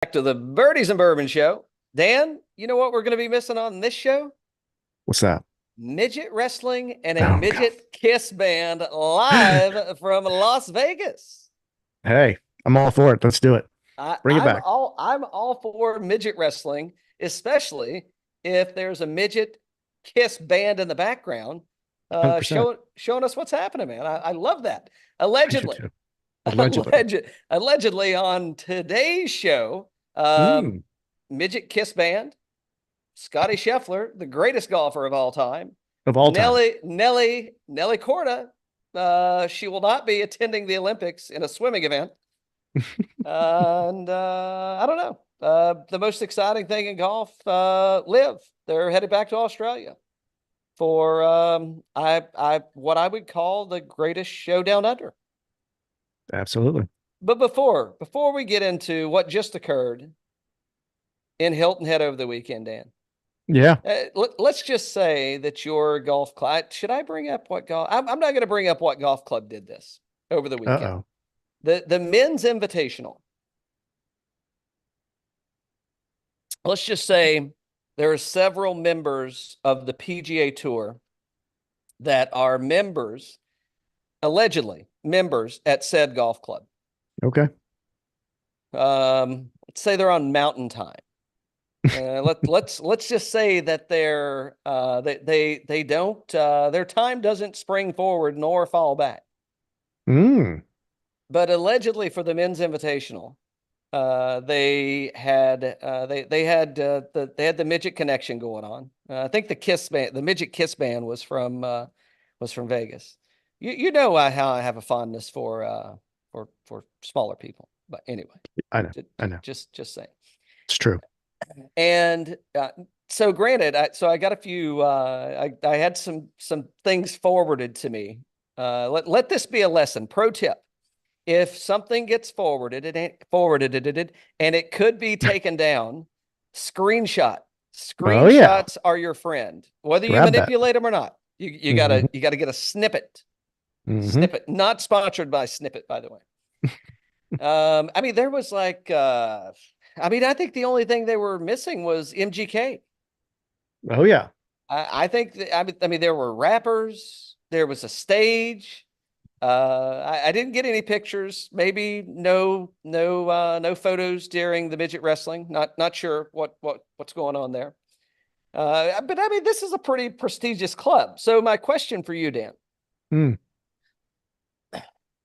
Back to the Birdies and Bourbon show. Dan, you know what we're going to be missing on this show? What's that? Midget wrestling and a Oh God. midget kiss band live from Las Vegas. Hey, I'm all for it. Let's do it. I, Bring it I'm back. all I'm all for midget wrestling, especially if there's a midget kiss band in the background, 100%. showing us what's happening, man. I love that. I do Allegedly, too. Allegedly. allegedly on today's show, Mm, midget kiss band. Scottie Scheffler, the greatest golfer of all time. of all time. Nelly Corda. She will not be attending the Olympics in a swimming event. And I don't know. The most exciting thing in golf, live. They're headed back to Australia for I what I would call the greatest show down under. Absolutely. But before we get into what just occurred in Hilton Head over the weekend, Dan, Yeah. let's just say that your golf club. Should I bring up what golf? I'm not going to bring up what golf club did this over the weekend. Uh-oh. The men's invitational. Let's just say there are several members of the PGA Tour that are members, allegedly members at said golf club. Okay. Let's say they're on Mountain Time. Let's just say that they don't their time doesn't spring forward nor fall back. Mm. But allegedly for the men's invitational, they had the midget connection going on. I think the midget kiss band was from Vegas. You know how I have a fondness for smaller people. But anyway, I know. I know. just saying. It's true. And so granted, I got a few, I had some things forwarded to me. Let this be a lesson. Pro tip. If something gets forwarded, and it could be taken down, screenshot. Oh yeah. Screenshots are your friend, whether you Grab that. manipulate them or not. You Hmm. gotta get a snippet. Hmm. Snippet, not sponsored by Snippet, by the way. I mean, there was like, I think the only thing they were missing was MGK. Oh yeah. I think I mean, there were rappers, there was a stage. I didn't get any pictures, maybe no photos during the midget wrestling. Not sure what's going on there. But I mean, this is a pretty prestigious club. So my question for you, Dan, Mm.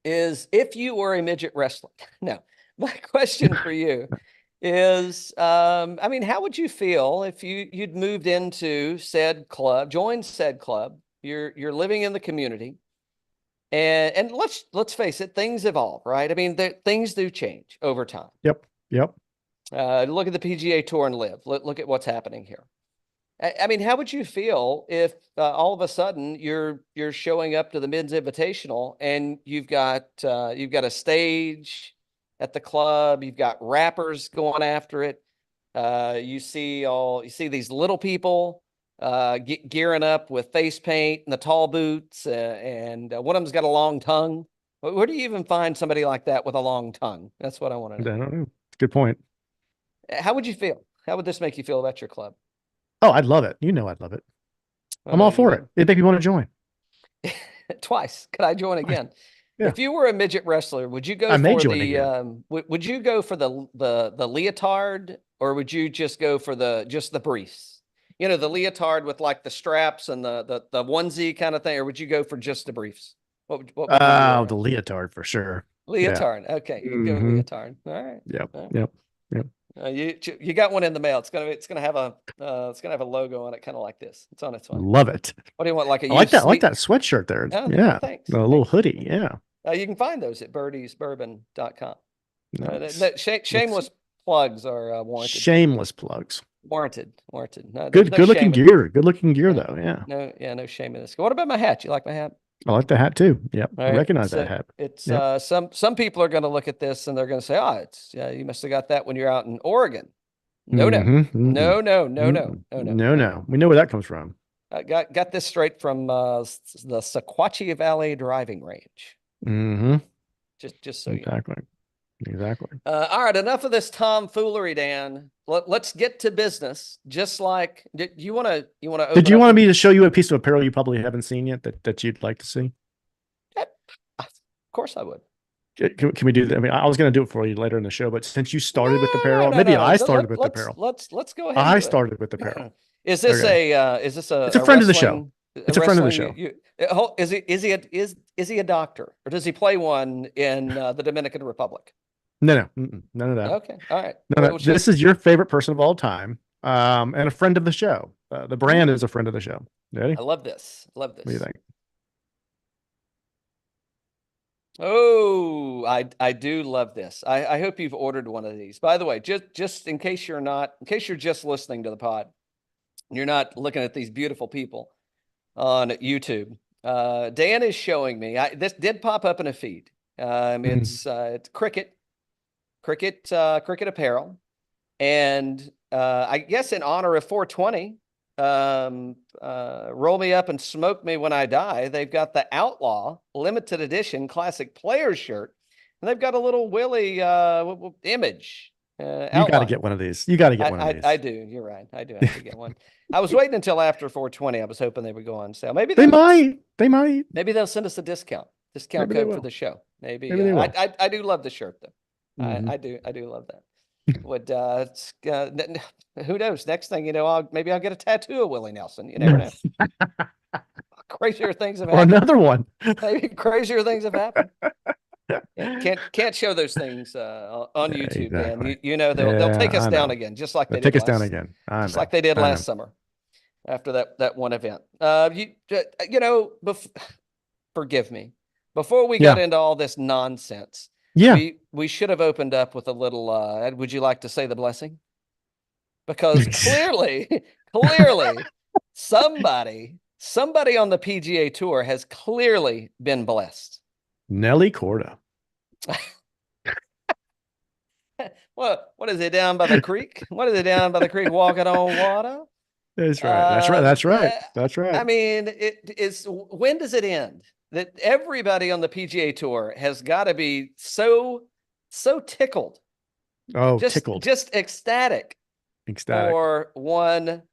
is if you were a midget wrestler. No, my question for you is, I mean, how would you feel if you'd moved into said club, joined said club? You're living in the community, and let's face it, things evolve, right? I mean, things do change over time. Yep. Yep. Look at the PGA Tour and live. Look at what's happening here. I mean, how would you feel if all of a sudden you're showing up to the men's invitational and you've got a stage at the club, you've got rappers going after it. You see these little people gearing up with face paint and the tall boots, and one of them's got a long tongue. Where do you even find somebody like that with a long tongue? That's what I want I to know. don't know. Good point. How would you feel? How would this make you feel about your club? Oh, I'd love it. You know I'd love it. I I'm know all you for it. would. It'd make me want to join. Twice. Could I join again? Yeah. If you were a midget wrestler, would you go I may for join the again. would you go for the leotard, or would you just go for just the briefs? You know, the leotard with like the straps and the onesie kind of thing, or would you go for just the briefs? What would be Oh, your the leotard for sure. Yeah. leotard? Okay, you'd go Hmm. leotard. All right. Yep. All right. Yep. Yep. You got one in the mail. It's gonna have a logo on it, kind of like this. It's on its way. Love it. What do you want? Like a I like that. used I like sneak? that sweatshirt there. Oh, Yeah. thanks. A little Thanks. hoodie. Yeah. You can find those at birdiesbourbon.com. Nice. Looks Shameless plugs are warranted. shameless plugs. Warranted. No, there's Good, no good looking shame in gear. Good looking gear no, though. Yeah. no shame in this. What about my hat? You like my hat? I like the hat too. Yep. All I right. recognize that So hat. it's Yep. some people are going to look at this and they're going to say, "Oh, it's you must have got that when you're out in Oregon." No, no, Mm-hmm. no, Mm-mm. no, no, no, Mm-mm. no, no, No, no. no. We know where that comes from. I got this straight from the Sequatchie Valley driving range. Mm-hmm. Just so you know. Exactly. Exactly. All right, enough of this tomfoolery, Dan. Let's get to business. Just like, do you want to Did open you up want with? me to show you a piece of apparel you probably haven't seen yet that you'd like to see? Of course, I would. Can we do that? I mean, I was going to do it for you later in the show, but since you started with No, apparel, no, maybe no, no. I started with Let's apparel. let's go ahead and I do it. started with apparel. Is this Okay. is this a, It's a friend of the show. wrestling It's a friend of the show. is he a doctor, or does he play one in the Dominican Republic? No, none of that. Okay, all right. No. This is your favorite person of all time, and a friend of the show. The brand is a friend of the show. Ready? I love this. Love this. What do you think? Oh, I do love this. I hope you've ordered one of these. By the way, just in case you're just listening to the pod, you're not looking at these beautiful people on YouTube. Dan is showing me. This did pop up in a feed. It's cricket apparel, and I guess in honor of 420, roll me up and smoke me when I die. They've got the Outlaw limited edition classic players shirt, and they've got a little Willie image. You got to get one of these. You got to get one of these. I do. You're right. I do have to get one. I was waiting until after 420. I was hoping they would go on sale. Maybe they might. They might. Maybe they'll send us a discount code for the show. Maybe they will. I do love the shirt though. Mm-hmm. I do love that. Would who knows? Next thing you know, maybe I'll get a tattoo of Willie Nelson. You never know. Crazier things have happened. Or another one. Maybe crazier things have happened. Can't show those things on YouTube, exactly. Man. You know they'll take us down again, just like they did down again. Just like they did last summer after that one event. Forgive me. Before we got into all this nonsense, we should have opened up with a little. Would you like to say the blessing? Because clearly, somebody on the PGA Tour has clearly been blessed. Nelly Corda. What is it down by the creek? What is it down by the creek walking on water? That's right. That's right. I mean, when does it end? That everybody on the PGA Tour has got to be so tickled. Oh, tickled. Just ecstatic. For one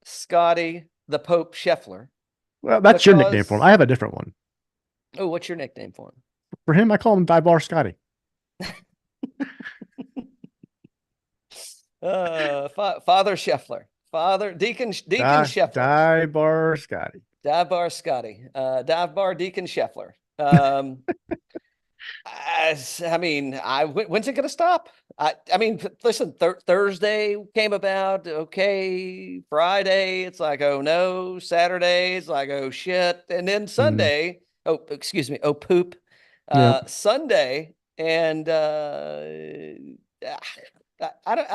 Scottie the Pope Scheffler. Well, that's your nickname for him. I have a different one. Oh, what's your nickname for him? For him, I call him Bar Scottie. Father Scheffler. Deacon Scheffler. Bar Scottie. Bar Scottie. Bar Deacon Scheffler. I mean, when's it going to stop? I mean, listen, Thursday came about. Okay. Friday, it's like, oh no. Saturday, it's like, oh shit. And then Sunday, oh, excuse me. Oh, poop. Sunday. And I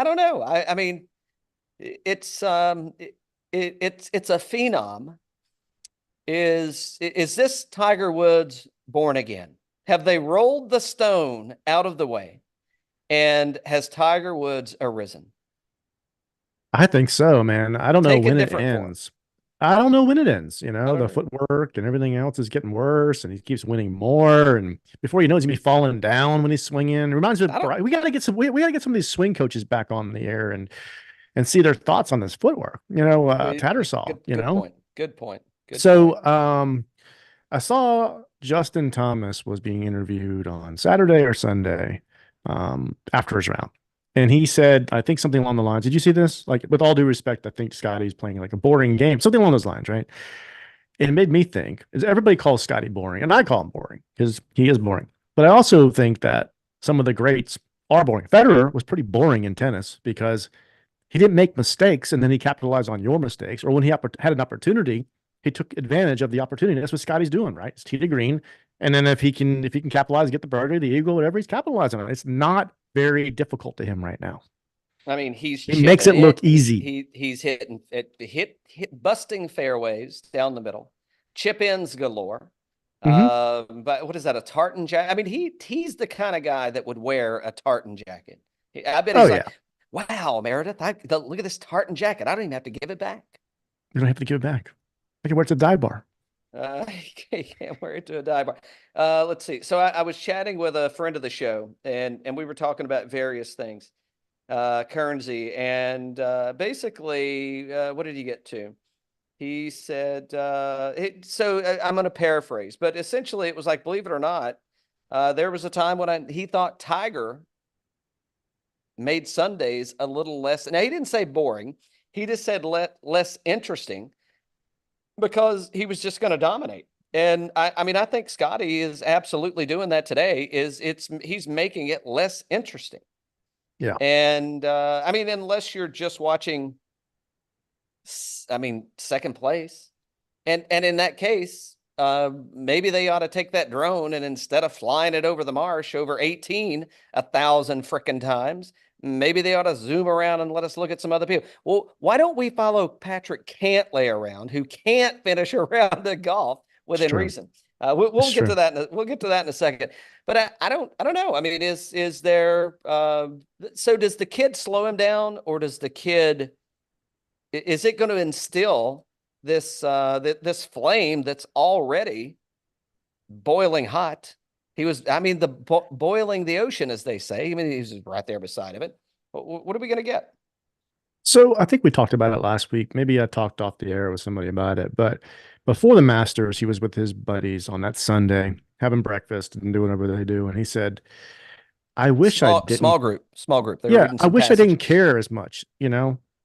don't know. I mean, it's a phenom. Is this Tiger Woods born again? Have they rolled the stone out of the way? And has Tiger Woods arisen? I think so, man. I don't know when it ends. I don't know when it ends. You know, the footwork and everything else is getting worse, and he keeps winning more. And before you know it, he's gonna be falling down when he's swinging. It reminds me of we gotta get some of these swing coaches back on the air and see their thoughts on this footwork. You know, Tattersall. Good point. I saw Justin Thomas was being interviewed on Saturday or Sunday after his round. And he said, I think something along the lines, did you see this? Like, with all due respect, I think Scottie's playing like a boring game, something along those lines, right? And it made me think, is everybody calls Scottie boring, and I call him boring because he is boring. But I also think that some of the greats are boring. Federer was pretty boring in tennis because he didn't make mistakes and then he capitalized on your mistakes. Or when he had an opportunity, he took advantage of the opportunity. That's what Scottie's doing, right? It's tee to green. And then if he can capitalize, get the birdie, the eagle, whatever, he's capitalizing on it. It's not very difficult to him right now. I mean, he makes it look easy. He's busting fairways down the middle, chip ins galore. But what is that? A tartan jacket? I mean, he's the kind of guy that would wear a tartan jacket. I bet he's wow, Meredith, look at this tartan jacket. I don't even have to give it back. You don't have to give it back. I can wear it to the dive bar. You can't wear it to a dive bar. Let's see. So I was chatting with a friend of the show, and we were talking about various things, currency, and basically, what did he get to? He said, I'm going to paraphrase, but essentially it was like, believe it or not, there was a time when he thought Tiger made Sundays a little less. Now, he didn't say boring. He just said less interesting because he was just going to dominate. And I mean, I think Scottie is absolutely doing that today. He's making it less interesting. Yeah. And I mean, unless you're just watching, I mean, second place. And in that case, maybe they ought to take that drone and instead of flying it over the marsh over 1,000 frickin' times, maybe they ought to zoom around and let us look at some other people. Well, why don't we follow Patrick Cantlay around, who can't finish a round of golf within reason? We'll get to that. We'll get to that in a second. But I don't know. I mean, is there? So does the kid slow him down, or does the kid? Is it going to instill this this flame that's already boiling hot? He was, I mean, boiling the ocean, as they say. I mean, he's right there beside of it. What are we going to get? So I think we talked about it last week. Maybe I talked off the air with somebody about it, but before the Masters, he was with his buddies on that Sunday having breakfast and doing whatever they do, and he said, "I wish I didn't." Small group. Yeah, I wish I didn't care as much.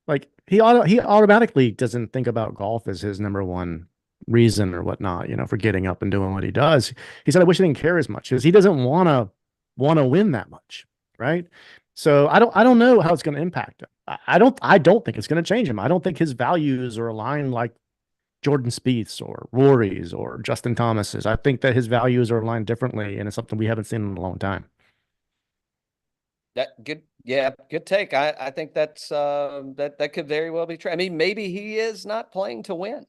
Like he automatically doesn't think about golf as his number one reason or whatnot, for getting up and doing what he does. He said, I wish I didn't care as much because he doesn't want to win that much. Right. So I don't know how it's going to impact him. I don't think it's going to change him. I don't think his values are aligned like Jordan Spieth's or Rory's or Justin Thomas's. I think that his values are aligned differently, and it's something we haven't seen in a long time. That good. Yeah, good take. I think that's that could very well be true. I mean, maybe he is not playing to win.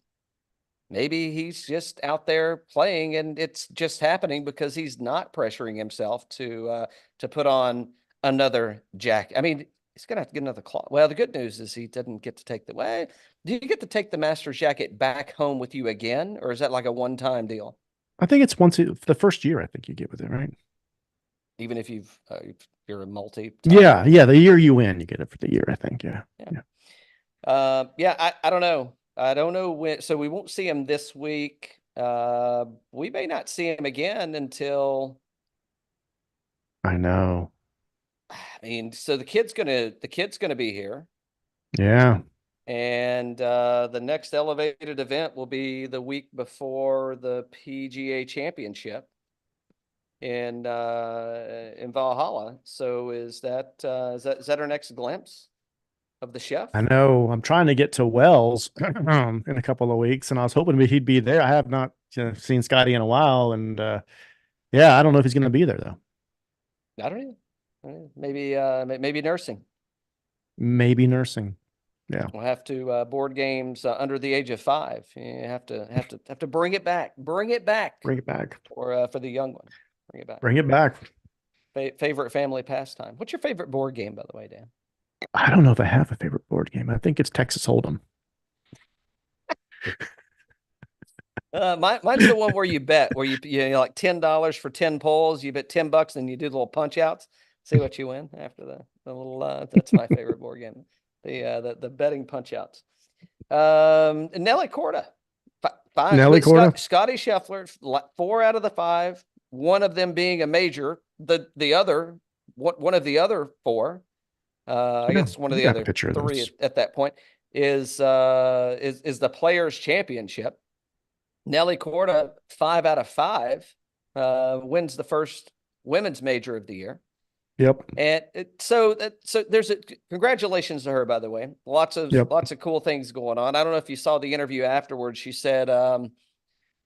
Maybe he's just out there playing and it's just happening because he's not pressuring himself to put on another jacket. I mean, he's going to have to get another claw. Well, the good news is he didn't get to take do you get to take the Masters jacket back home with you again? Or is that like a one-time deal? I think it's the first year, I think you get with it, right? Even if you're a multi. Yeah. The year you win, you get it for the year, I think. Yeah. I don't know. I don't know when. So we won't see him this week. We may not see him again until. I know. I mean, so the kid's gonna be here. Yeah. And the next elevated event will be the week before the PGA Championship in Valhalla. So is that our next glimpse of the chef? I know. I'm trying to get to Wells in a couple of weeks, and I was hoping he'd be there. I have not seen Scottie in a while, and I don't know if he's going to be there though. I don't know. Maybe nursing. Maybe nursing. Yeah, we'll have to board games under the age of 5. You have to bring it back. Bring it back. For the young one. Bring it back. Bring it back. Favorite family pastime. What's your favorite board game, by the way, Dan? I don't know if I have a favorite board game. I think it's Texas Hold'em. Mine's the one where you bet, where you like $10 for 10 polls. You bet $10 and you do the little punch outs. See what you win after the little. That's my favorite board game. The betting punch outs. Nelly Corda. Nelly Corda. Scottie Scheffler. 4 out of the 5. One of them being a major. The other one of the other 4. I guess one of the other 3 at that point is the Players Championship. Nelly Corda, 5 out of 5, wins the first women's major of the year. Yep. And so there's congratulations to her, by the way. Lots of cool things going on. I don't know if you saw the interview afterwards. She said, kind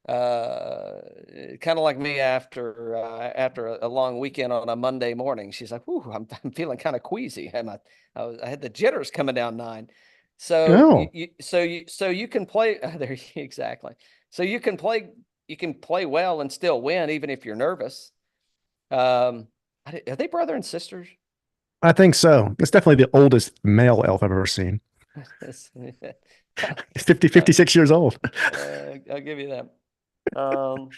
of like me after a long weekend on a Monday morning. She's like, "Ooh, I'm feeling kind of queasy. I had the jitters coming down 9." So you can play there exactly. So you can play well and still win even if you're nervous. Are they brother and sisters? I think so. It's definitely the oldest male elf I've ever seen. He's 56 years old. I'll give you that. Um,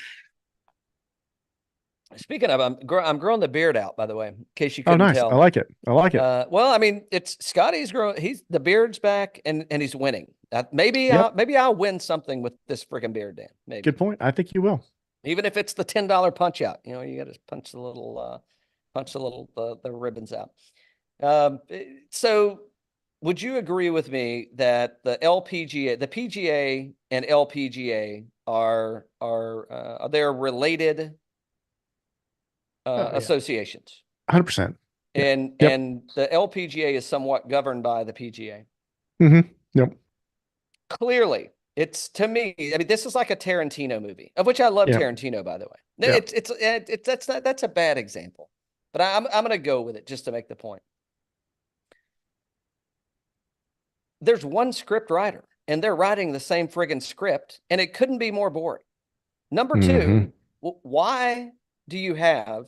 Speaking of, I'm growing the beard out, by the way, in case you Oh, couldn't nice. tell. I like it. I like it. Well, I mean, it's Scotty's growing. The beard's back, and he's winning. Maybe Yep. I'll win something with this freaking beard, Dan. Maybe. Good point. I think you will. Even if it's the $10 punch out, you got to punch the the ribbons out. So would you agree with me that the PGA and LPGA are they're related Yeah. associations? 100%. And Yep. and the LPGA is somewhat governed by the PGA. Yep. Clearly, it's, to me, I mean, this is like a Tarantino movie, of which I love Yep. Tarantino, by the way. Yep. That's a bad example, but I'm going to go with it just to make the point. There's one script writer, and they're writing the same friggin' script, and it couldn't be more boring. Number two, why do you have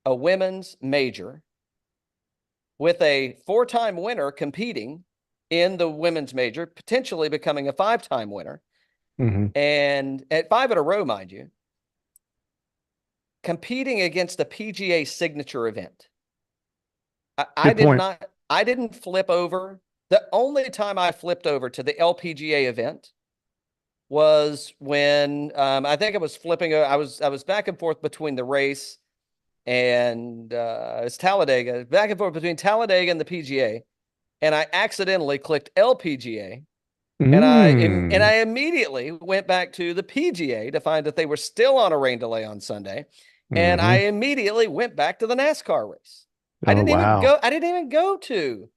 a women's major with a 4-time winner competing in the women's major, potentially becoming a 5-time winner, and at 5 in a row, mind you, competing against a PGA signature event? I didn't flip over. The only time I flipped over to the LPGA event was when I think I was flipping. I was back and forth between the race and it's Talladega, back and forth between Talladega and the PGA, and I accidentally clicked LPGA, and I immediately went back to the PGA to find that they were still on a rain delay on Sunday, and I immediately went back to the NASCAR race. I didn't even go to.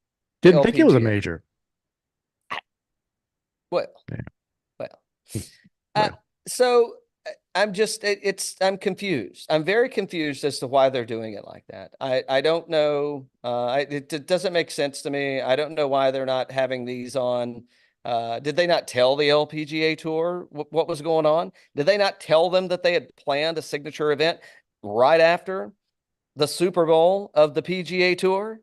Didn't think it was a major. Well, so I'm confused. I'm very confused as to why they're doing it like that. I don't know. It doesn't make sense to me. I don't know why they're not having these on. Did they not tell the LPGA Tour what was going on? Did they not tell them that they had planned a signature event right after the Super Bowl of the PGA Tour?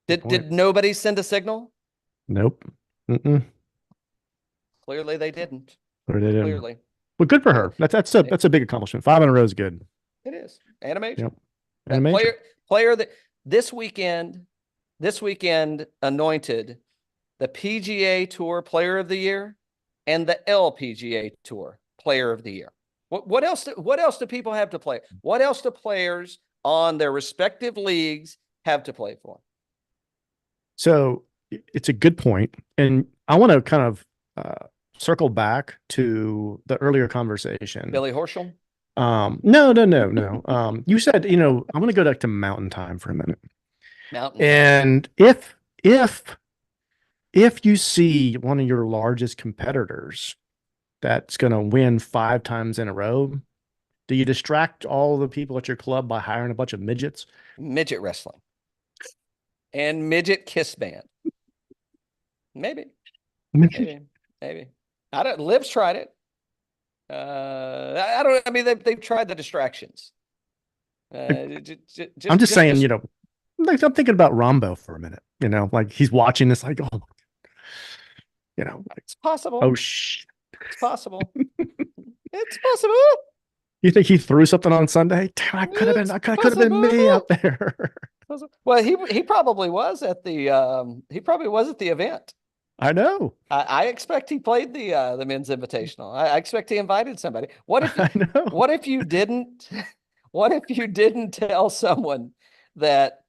Did nobody send a signal? Nope. Clearly they didn't. Clearly. Well, good for her. That's a big accomplishment. 5 in a row is good. It is. And a major. Yep. And a major. Player that this weekend anointed the PGA Tour Player of the Year and the LPGA Tour Player of the Year. What else do people have to play? What else do players on their respective leagues have to play for? So it's a good point. And I want to kind of circle back to the earlier conversation. Billy Horschel? No. You said, I'm going to go back to mountain time for a minute. And if you see one of your largest competitors that's going to win 5 times in a row, do you distract all the people at your club by hiring a bunch of midgets? Midget wrestling. And midget kiss band. Maybe. I don't. Liv's tried it. I don't. I mean, they've tried the distractions. I'm just saying, like I'm thinking about Rambo for a minute. Like he's watching this, like, oh, it's possible. Oh shit, it's possible. It's possible. You think he threw something on Sunday? Damn, I could have been me out there. Well, he probably was at the event. I know. I expect he played the men's invitational. I expect he invited somebody. What if you didn't tell someone that?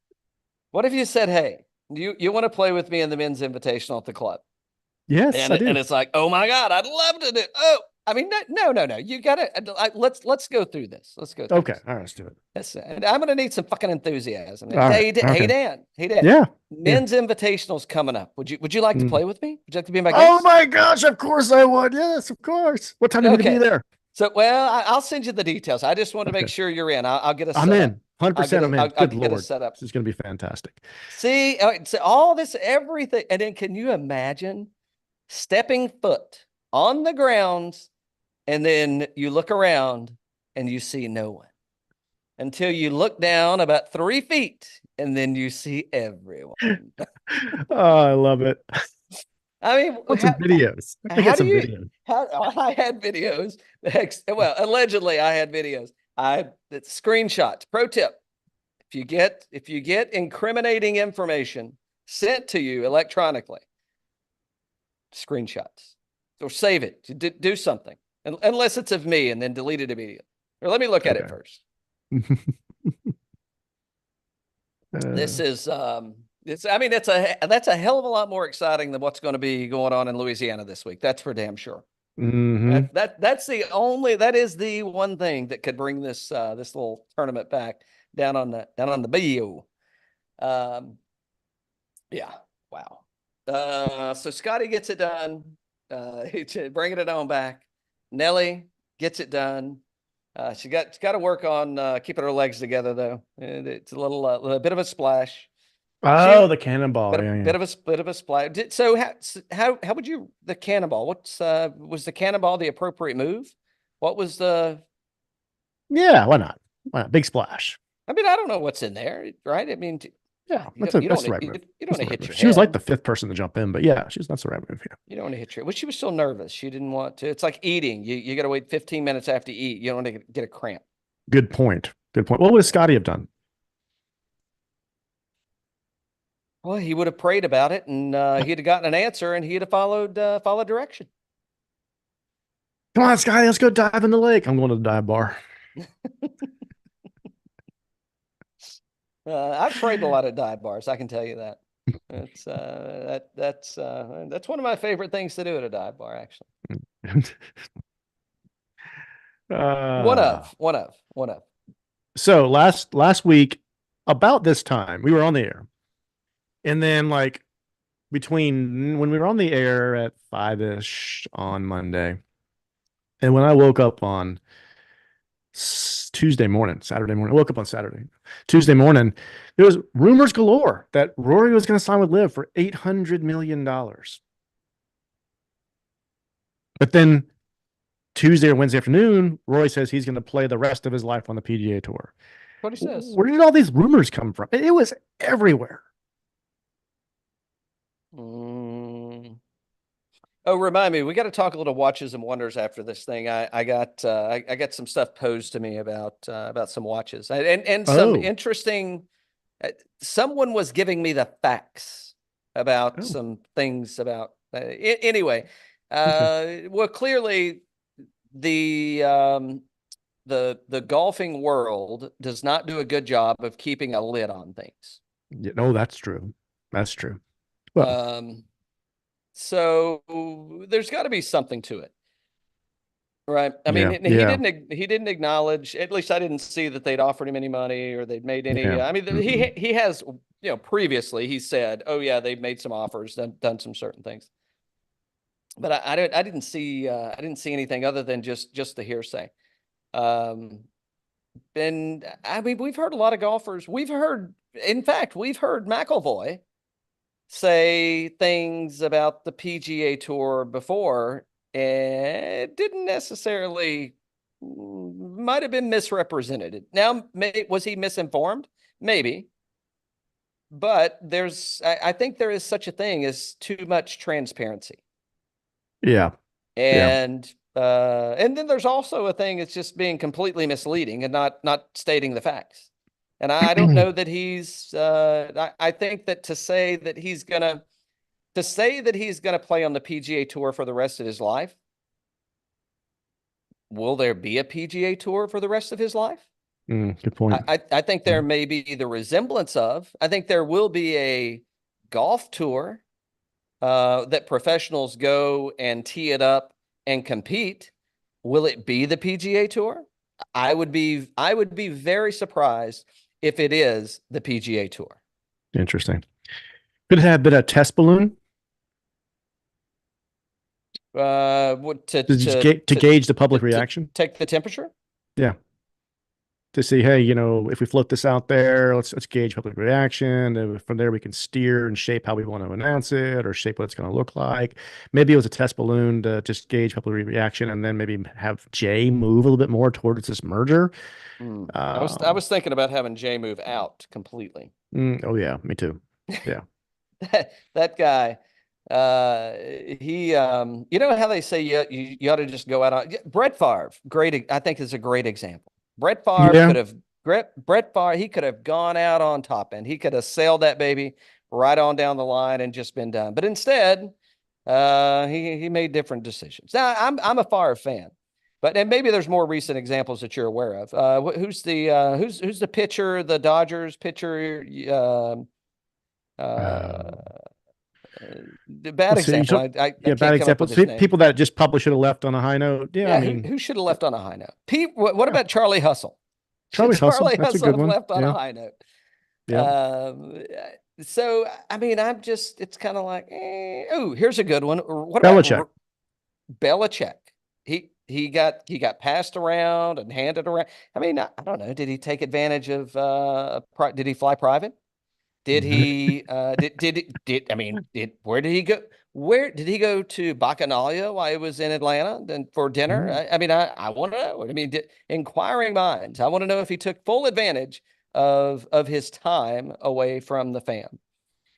What if you said, "Hey, you want to play with me in the men's invitational at the club?" Yes, I do. And it's like, oh my God, I'd love to do. Oh, I mean, no. You gotta let's go through this. Let's go. Okay, all right, let's do it. Yes, and I'm gonna need some fucking enthusiasm. Hey, Dan. Yeah. Men's invitational's coming up. Would you like to play with me? Would you like to be in my guest? Oh my gosh, of course I would. Yes, of course. What time do you need to be there? So, I'll send you the details. I just want to make sure you're in. I'll get us. I'm in. 100%. I'm in. Good Lord. Set up. This is going to be fantastic. See, so all this, everything. And then can you imagine stepping foot on the grounds and then you look around and you see no one until you look down about 3 feet and then you see everyone. Oh, I love it. I mean, Want some videos. I how got do some you, videos. I had videos. Well, allegedly I had videos. It's screenshots. Pro tip. If you get incriminating information sent to you electronically, screenshots or save it, do something, unless it's of me, and then delete it immediately. Or let me look at it first. This is that's a hell of a lot more exciting than what's going to be going on in Louisiana this week. That's for damn sure. That's the one thing that could bring this little tournament back down on the bio. Yeah. Wow. So Scottie gets it done. Bringing it on back. Nelly gets it done. She got to work on keeping her legs together though. And it's a bit of a splash. The cannonball. Bit of a splash. So how would you the cannonball? Was the cannonball the appropriate move? What was the? Yeah, why not? Why not? Big splash. I mean, I don't know what's in there, right? I mean, yeah, that's the right move. You don't want to hit your head. She was like the fifth person to jump in, but yeah, that's the right move here. You don't want to hit your. Well, she was still nervous. She didn't want to. It's like eating. You got to wait 15 minutes after you eat. You don't want to get a cramp. Good point. What would Scottie have done? Well, he would have prayed about it, and he'd have gotten an answer, and he'd have followed direction. Come on, Scottie, let's go dive in the lake. I'm going to the dive bar. I've prayed a lot at dive bars. I can tell you that. That's one of my favorite things to do at a dive bar, actually. One of. So last week, about this time, we were on the air. And then like between when we were on the air at 5-ish on Monday, and when I woke up on Saturday morning, I woke up on Saturday, Tuesday morning, there was rumors galore that Rory was going to sign with Liv for $800 million. But then Tuesday or Wednesday afternoon, Rory says he's going to play the rest of his life on the PGA Tour. What he says. Where did all these rumors come from? It was everywhere. Oh, remind me, we got to talk a little watches and wonders after this thing. I got some stuff posed to me about some watches and some interesting. Someone was giving me the facts about some things about. Anyway, well, clearly the golfing world does not do a good job of keeping a lid on things. Yeah, no, that's true. That's true. Well, so there's got to be something to it, right? I mean, he didn't acknowledge. At least I didn't see that they'd offered him any money or they'd made any. Yeah. I mean, he has, previously he said, "Oh yeah, they've made some offers, done some certain things." But I didn't see anything other than just the hearsay. And I mean, we've heard a lot of golfers. In fact, we've heard McIlroy say things about the PGA Tour before, and it didn't necessarily, might have been misrepresented. Now, was he misinformed? Maybe. But I think there is such a thing as too much transparency. Yeah. And then there's also a thing that's just being completely misleading and not stating the facts. And I don't know that he's. I think that to say that he's gonna play on the PGA Tour for the rest of his life. Will there be a PGA Tour for the rest of his life? Good point. I think there may be the resemblance of. I think there will be a golf tour that professionals go and tee it up and compete. Will it be the PGA Tour? I would be very surprised if it is the PGA Tour. Interesting. Could it have been a test balloon? To gauge the public reaction? Take the temperature? Yeah. To see, hey, if we float this out there, let's gauge public reaction. And from there, we can steer and shape how we want to announce it or shape what it's going to look like. Maybe it was a test balloon to just gauge public reaction and then maybe have Jay move a little bit more towards this merger. I was thinking about having Jay move out completely. Oh yeah, me too. Yeah. that guy, You know how they say you ought to just go out on Brett Favre. Great, I think is a great example. Brett Favre Yeah. could have Brett Favre. He could have gone out on top, and he could have sailed that baby right on down the line and just been done. But instead, he made different decisions. Now I'm a Favre fan, but and maybe there's more recent examples that you're aware of. Who's the pitcher? The Dodgers pitcher. The bad Let's see. example. I Yeah, bad can't come up example. with his name. People that just probably should have left on a high note. Yeah, I Yeah, mean, who should have left on a high note? Pete, what about Charlie Hustle? Should Charlie Hustle. Charlie That's a Hustle good have one. left on a Yeah, high note? yeah. So I mean, it's kind of like, oh, here's a good one. What Belichick. about Belichick? He got passed around and handed around. I mean, I don't know. Did he take advantage of did he fly private? Did he where did he go? Where did he go to Bacchanalia while he was in Atlanta and for dinner? I want to know. I mean, inquiring minds. I want to know if he took full advantage of his time away from the fam.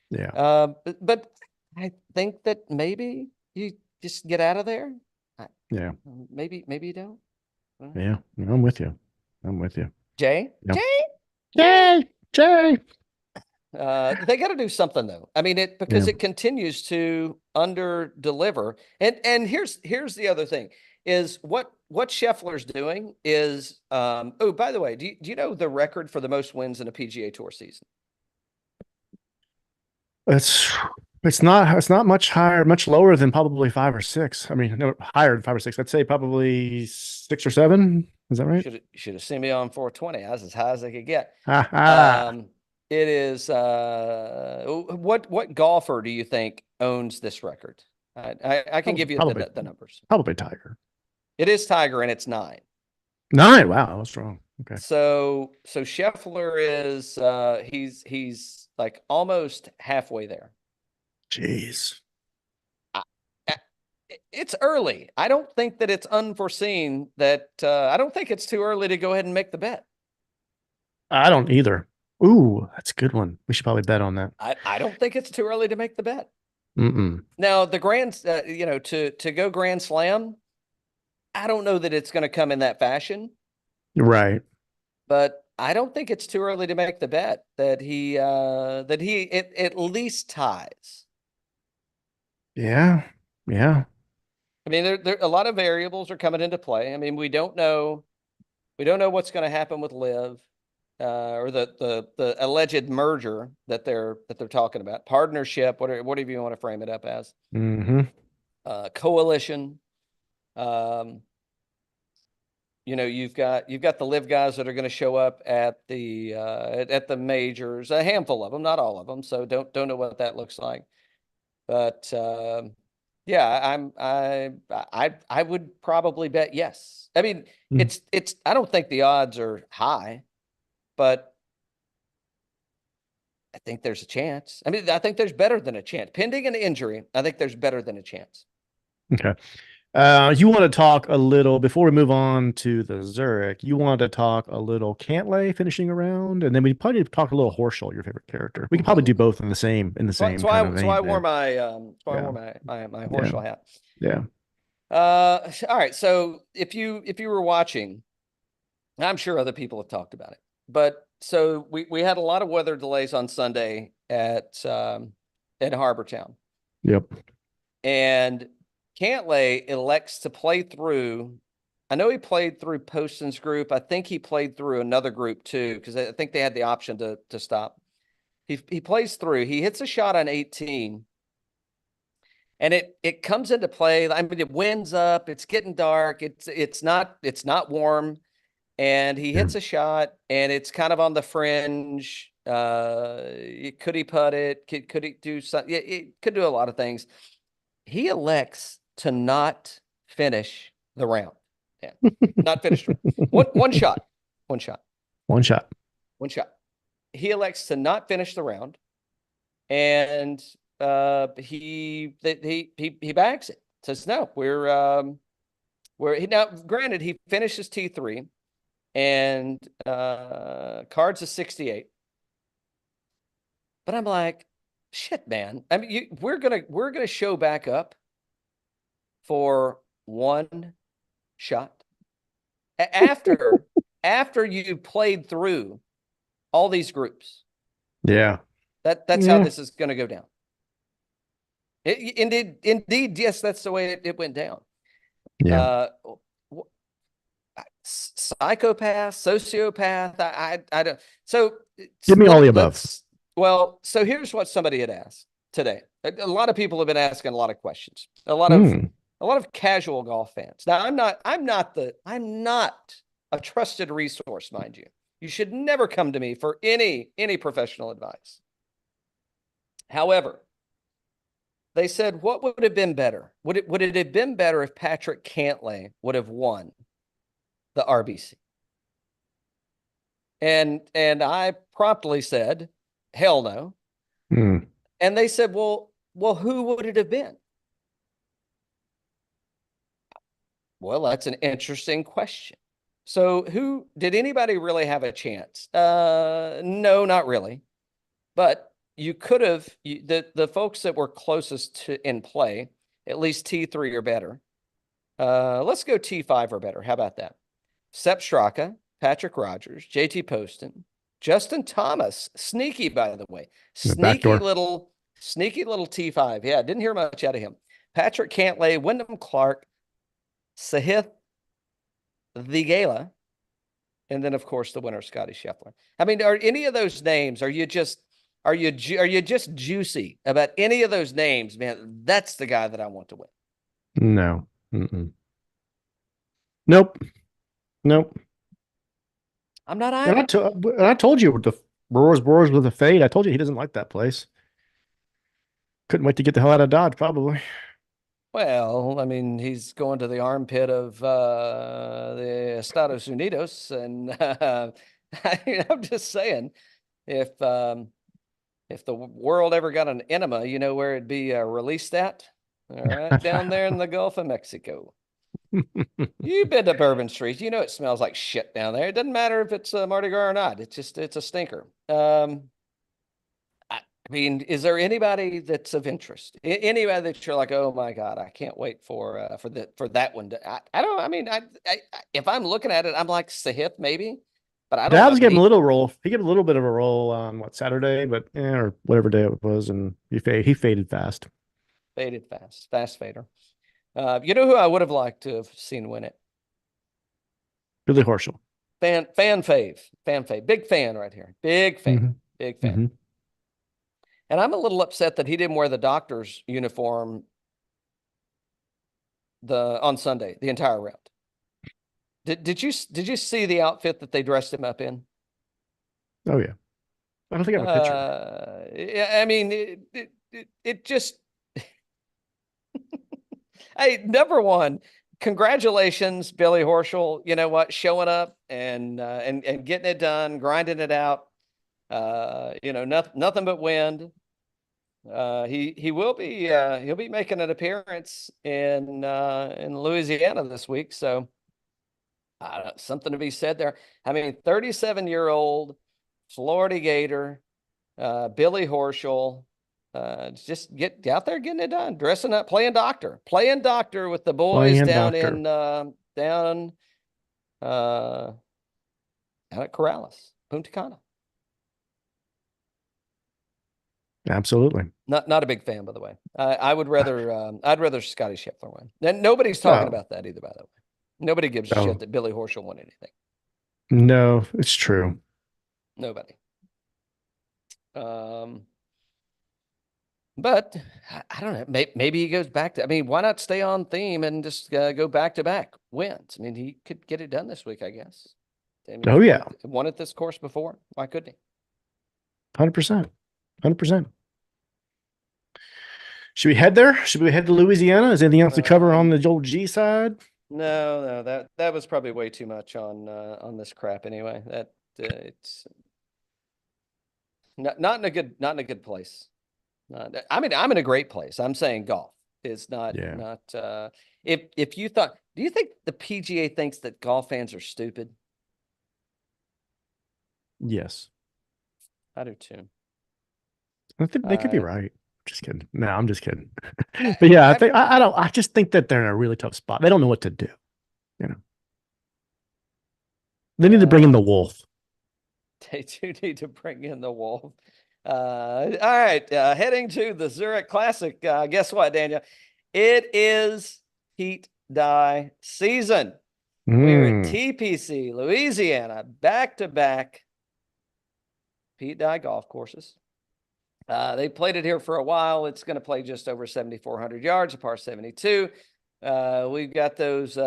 Yeah. But I think that maybe you just get out of there. Yeah. Maybe you don't. Yeah. I'm with you. Jay? Yep. Jay? Jay. They got to do something though. I mean, because it continues to under deliver. And here's the other thing is what Scheffler's doing is oh, by the way, do you know the record for the most wins in a PGA Tour season? It's not much higher, much lower than probably 5 or 6. I mean, no, higher than 5 or 6. I'd say probably 6 or 7. Is that right? Should have seen me on 420. I was as high as I could get. It is what golfer do you think owns this record? I can give you the numbers. Probably Tiger. It is Tiger, and it's 9. 9. Wow, that was strong. Okay. So Scheffler is he's like almost halfway there. Jeez. It's early. I don't think that it's unforeseen that I don't think it's too early to go ahead and make the bet. I don't either. Ooh, that's a good one. We should probably bet on that. I don't think it's too early to make the bet. Mm-mm. Now the to go Grand Slam, I don't know that it's going to come in that fashion. Right. But I don't think it's too early to make the bet that he at least ties. Yeah. Yeah. I mean, there a lot of variables are coming into play. I mean, we don't know what's going to happen with Liv. Or the alleged merger that they're talking about, partnership, whatever you want to frame it up as, coalition. You've got the Liv guys that are going to show up at the majors, a handful of them, not all of them. So don't know what that looks like, but yeah, I would probably bet yes. I mean, it's I don't think the odds are high. But I think there's a chance. I mean, I think there's better than a chance. Pending an injury, I think there's better than a chance. Okay. You want to talk a little, before we move on to the Zurich, you want to talk a little Cantlay finishing around, and then we probably talk a little Horschel, your favorite character. We can probably do both in the same So I wore my Horschel hat. Yeah. All right. So if you were watching, I'm sure other people have talked about it. But so we had a lot of weather delays on Sunday at Harbortown. Yep. And Cantlay elects to play through. I know he played through Poston's group. I think he played through another group too, because I think they had the option to stop. He plays through. He hits a shot on 18. And it comes into play. I mean, it winds up, it's getting dark, it's not warm. And he hits a shot, and it's kind of on the fringe. Could he putt it? Could he do something? Yeah, it could do a lot of things. He elects to not finish the round. Yeah, not finish. One shot. He elects to not finish the round, and he bags it. Says no. Now. Granted, he finishes T3. And cards a 68. But I'm like, shit, man. I mean, we're gonna show back up for one shot after you played through all these groups. Yeah. That's how this is going to go down. Indeed, yes, that's the way it went down. Yeah. Psychopath, sociopath. I don't. So give me all the above. Well, so here's what somebody had asked today. A lot of people have been asking a lot of questions. A lot of casual golf fans. Now, I'm not a trusted resource, mind you. You should never come to me for any professional advice. However, they said, what would have been better? Would it have been better if Patrick Cantlay would have won the RBC? And I promptly said, hell no. And they said, well, who would it have been? Well, that's an interesting question. So did anybody really have a chance? No, not really. But you could have, the folks that were closest to in play, at least T3 or better. Let's go T5 or better. How about that? Sepp Straka, Patrick Rogers, JT Poston, Justin Thomas, sneaky, by the way. Sneaky little T5. Yeah, didn't hear much out of him. Patrick Cantlay, Wyndham Clark, Sahith Theegala, and then of course the winner, Scottie Scheffler. I mean, are any of those names? Are you just juicy about any of those names, man? That's the guy that I want to win. No. Nope. I'm not either. And I told you with the Brewers with a fade. I told you he doesn't like that place. Couldn't wait to get the hell out of Dodge, probably. Well, I mean, he's going to the armpit of the Estados Unidos, and I'm just saying, if the world ever got an enema, you know where it'd be released at? All right, down there in the Gulf of Mexico. You've been to Bourbon Street. You know it smells like shit down there. It doesn't matter if it's Mardi Gras or not. It's a stinker. I mean, is there anybody that's of interest? Anybody that you're like, oh my God, I can't wait for that one. I don't. I mean, if I'm looking at it, I'm like Sahith maybe, but I don't. Dav's gave him a little roll. He gave a little bit of a roll on Saturday, but or whatever day it was, and he faded fast. Faded fast fader. You know who I would have liked to have seen win it? Billy Horschel. Fan fave. Big fan right here. Big fan. Big fan. And I'm a little upset that he didn't wear the doctor's uniform on Sunday, the entire round. Did you see the outfit that they dressed him up in? Oh yeah. I don't think I have a picture. Yeah, I mean, it just hey, number one, congratulations, Billy Horschel. You know what? Showing up and getting it done, grinding it out. Nothing but wind. He will be he'll be making an appearance in Louisiana this week. So something to be said there. I mean, 37-year-old Florida Gator, Billy Horschel. Just get out there, getting it done, dressing up, playing doctor with the boys down at Corrales, Punta Cana. Absolutely. Not a big fan, by the way. I would rather I'd rather Scottie Scheffler win. And nobody's talking about that either, by the way. Nobody gives a shit that Billy Horschel won anything. No, it's true. Nobody. But I don't know. Maybe he goes back to. I mean, why not stay on theme and just go back to back wins? I mean, he could get it done this week, I guess. I mean, yeah, won at this course before. Why couldn't he? 100%. Should we head there? Should we head to Louisiana? Is anything else to cover on the old G side? No, that was probably way too much on this crap anyway. That it's not in a good place. I mean, I'm in a great place. I'm saying golf is not. If you thought, do you think the PGA thinks that golf fans are stupid? Yes, I do too. I think they could be Uh, right. Just kidding. No, I'm just kidding. But yeah, I just think that they're in a really tough spot. They don't know what to do. You know, they need to bring in well, the wolf. they do need to bring in the wolf. All right, heading to the Zurich Classic. Guess what, Daniel? It is heat die season. We're at Mm. TPC Louisiana, back-to-back heat die golf courses. They played it here for a while. It's going to play just over 7,400 yards, a par 72. We've got those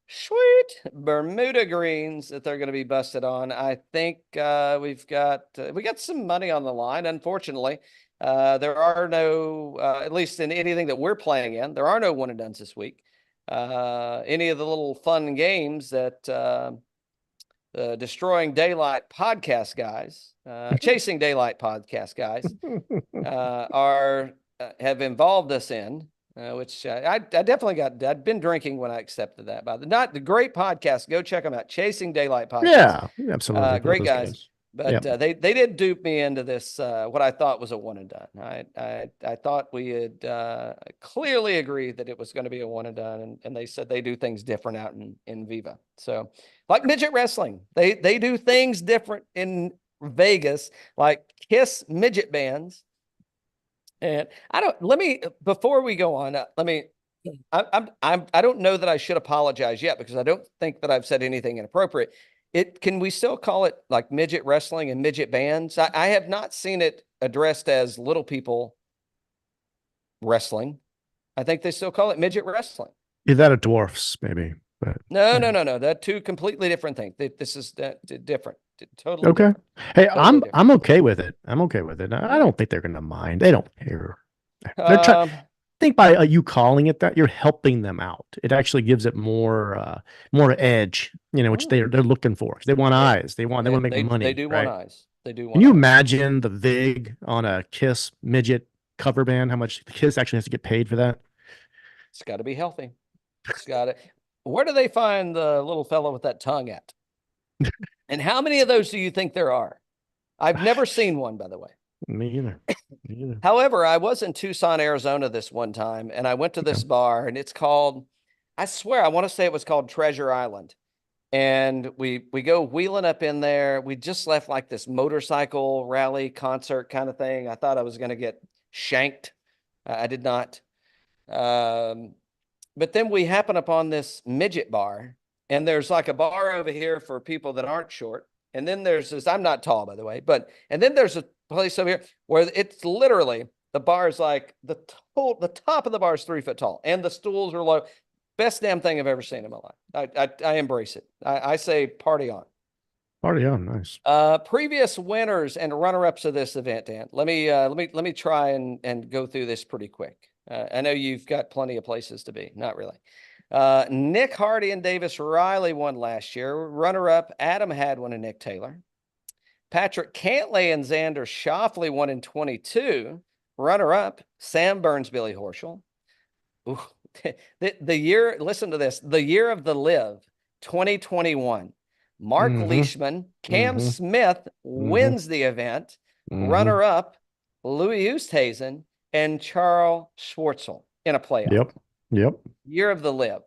sweet Bermuda greens that they're going to be busted on. I think we got some money on the line. Unfortunately, there are no, at least in anything that we're playing in, there are no one and dones this week. Any of the little fun games that the Destroying Daylight podcast guys, Chasing Daylight podcast guys, have involved us in, which I definitely I'd been drinking when I accepted that. By not the great podcast, go check them out. Chasing Daylight podcast, Yeah, absolutely. great Those guys. But Yep. they did dupe me into this what I thought was a one and done. I thought we had clearly agreed that it was going to be a one and done, and they said they do things different out in Viva. So like midget wrestling, they do things different in Vegas, like Kiss midget bands. And before we go on, I don't know that I should apologize yet because I don't think that I've said anything inappropriate. Can we still call it like midget wrestling and midget bands? I have not seen it addressed as little people wrestling. I think they still call it midget wrestling. Is that a dwarfs, maybe? But No. That's two completely different things. This is different. Totally okay. different. Hey, Totally different. I'm okay with it. I'm okay with it. I don't think they're gonna mind. They don't care. They're trying. I think by you calling it that, you're helping them out. It actually gives it more edge, which they're looking for. They want eyes. They want to make money. They do right? want eyes. They do want. Can you eyes. imagine the VIG on a Kiss midget cover band? How much the Kiss actually has to get paid for that? It's got to be healthy. It's got to. Where do they find the little fellow with that tongue at? And how many of those do you think there are? I've never seen one, by the way. Me either. Me either. However, I was in Tucson, Arizona this one time, and I went to this bar, and it's called, I swear, I want to say it was called Treasure Island. And we go wheeling up in there. We just left like this motorcycle rally concert kind of thing. I thought I was going to get shanked. I did not. But then we happen upon this midget bar, and there's like a bar over here for people that aren't short. And then there's this, I'm not tall, by the way, and then there's a place over here where it's literally, the bar is like the top of the bar is 3 foot tall and the stools are low. Best damn thing I've ever seen in my life. I embrace it. I say party on. Party on, nice. Previous winners and runner-ups of this event, Dan. Let me try and go through this pretty quick. I know you've got plenty of places to be. Not really. Nick Hardy and Davis Riley won last year. Runner-up, Adam Hadwin and Nick Taylor. Patrick Cantlay and Xander Schauffele won in 22. Runner-up, Sam Burns, Billy Horschel. Ooh, the year, listen to this, the year of the live, 2021. Mark Leishman, Cam Smith wins the event. Runner-up, Louis Oosthuizen and Charles Schwartzel in a playoff. Yep. Year of the live.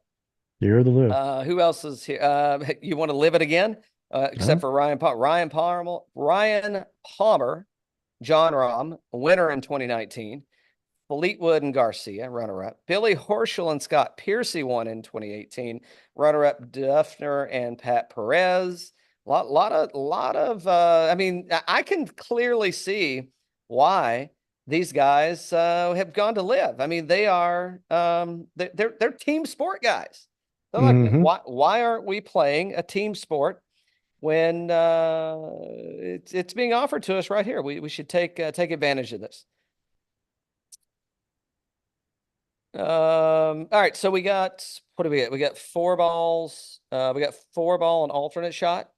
Year of the live. Who else is here? You want to live it again? Except for Ryan Palmer, John Rahm, winner in 2019. Fleetwood and Garcia, runner-up. Billy Horschel and Scott Piercy won in 2018. Runner-up Duffner and Pat Perez. Lot of. I mean, I can clearly see why these guys have gone to live. I mean, they are they're team sport guys. They're like, why aren't we playing a team sport when it's being offered to us right here? We should take advantage of this. All right, so we got, what do we get? We got 4 balls. We got 4 ball and alternate shot.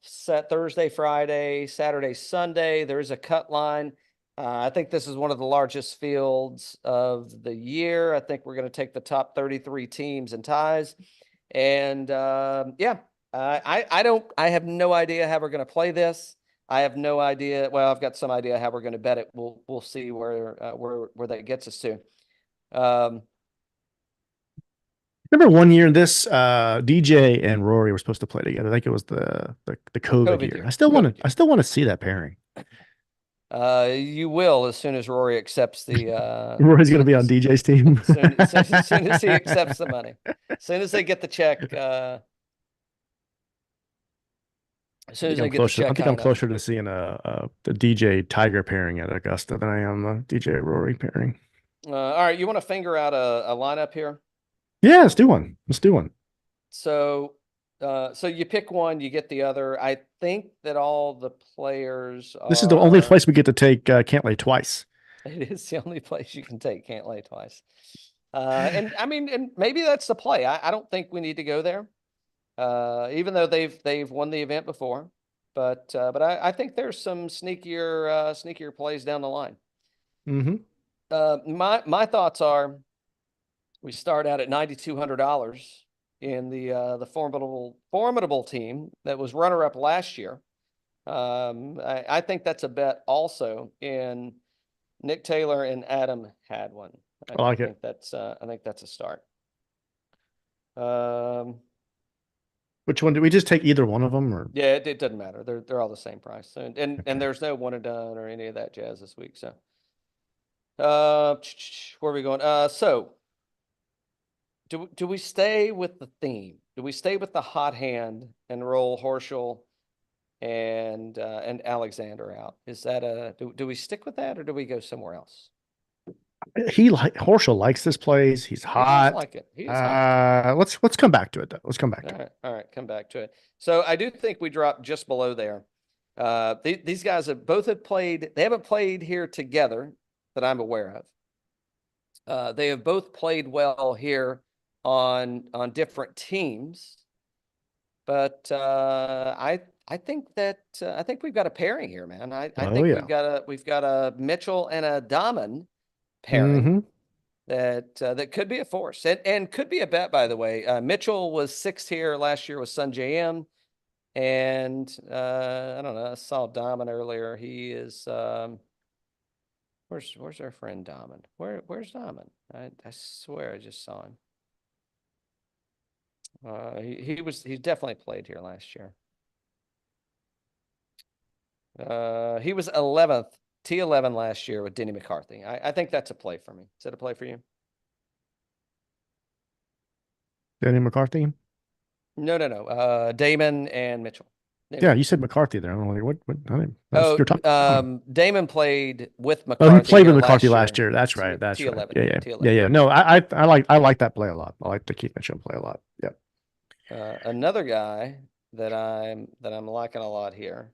Set Thursday, Friday, Saturday, Sunday. There is a cut line. I think this is one of the largest fields of the year. I think we're going to take the top 33 teams and ties. And I have no idea how we're going to play this. I have no idea. Well, I've got some idea how we're going to bet it. We'll see where that gets us to. Remember one year this DJ and Rory were supposed to play together. I think it was the COVID year. year. I still want COVID to I still want to see that pairing. You will as soon as Rory accepts the Rory's going to be on DJ's team. as soon as he accepts the money. As soon as they get the check, as soon as they get the check. I think I'm closer to seeing the DJ Tiger pairing at Augusta than I am the DJ Rory pairing. All right, you want to finger out a lineup here? Yeah, let's do one. Let's do one. So you pick one, you get the other. I think that all the players This is the only place we get to take Cantlay twice. It is the only place you can take Cantlay twice. And I mean, and maybe that's the play. I don't think we need to go there. Even though they've won the event before, but I think there's some sneakier plays down the line. My thoughts are we start out at $9,200 in the formidable team that was runner-up last year. I think that's a bet also in Nick Taylor and Adam Hadwin. I like it. I think that's a start. Which one? Do we just take either one of them, or? Yeah, it doesn't matter. They're all the same price, and there's no one and done or any of that jazz this week. So, where are we going? So, do we stay with the theme? Do we stay with the hot hand and roll Horschel and Alexander out? Is that do we stick with that, or do we go somewhere else? Horschel likes this place. He's hot. He like it. He is hot. Let's come back to it though. Let's come back to it. All right, come back to it. So I do think we dropped just below there. These guys have played. They haven't played here together that I'm aware of. They have both played well here on different teams, but I think we've got a pairing here, man. I think we've got a Mitchell and a Dahmen pairing that could be a force and could be a bet, by the way. Mitchell was sixth here last year with Sun JM, and I don't know, I saw Dahmen earlier. He is where's our friend Dahmen? Where's Dahmen? I swear I just saw him. He's definitely played here last year. He was 11th, T11 last year with Denny McCarthy. I think that's a play for me. Is that a play for you? Denny McCarthy? No. Damon and Mitchell. Yeah, you said McCarthy there. I'm like, what? You're talking. Damon played with McCarthy. Oh, he played with McCarthy last year. That's right. That's T11, right. Yeah. No, I like that play a lot. I like the Keith Mitchell play a lot. Yep. Another guy that I'm liking a lot here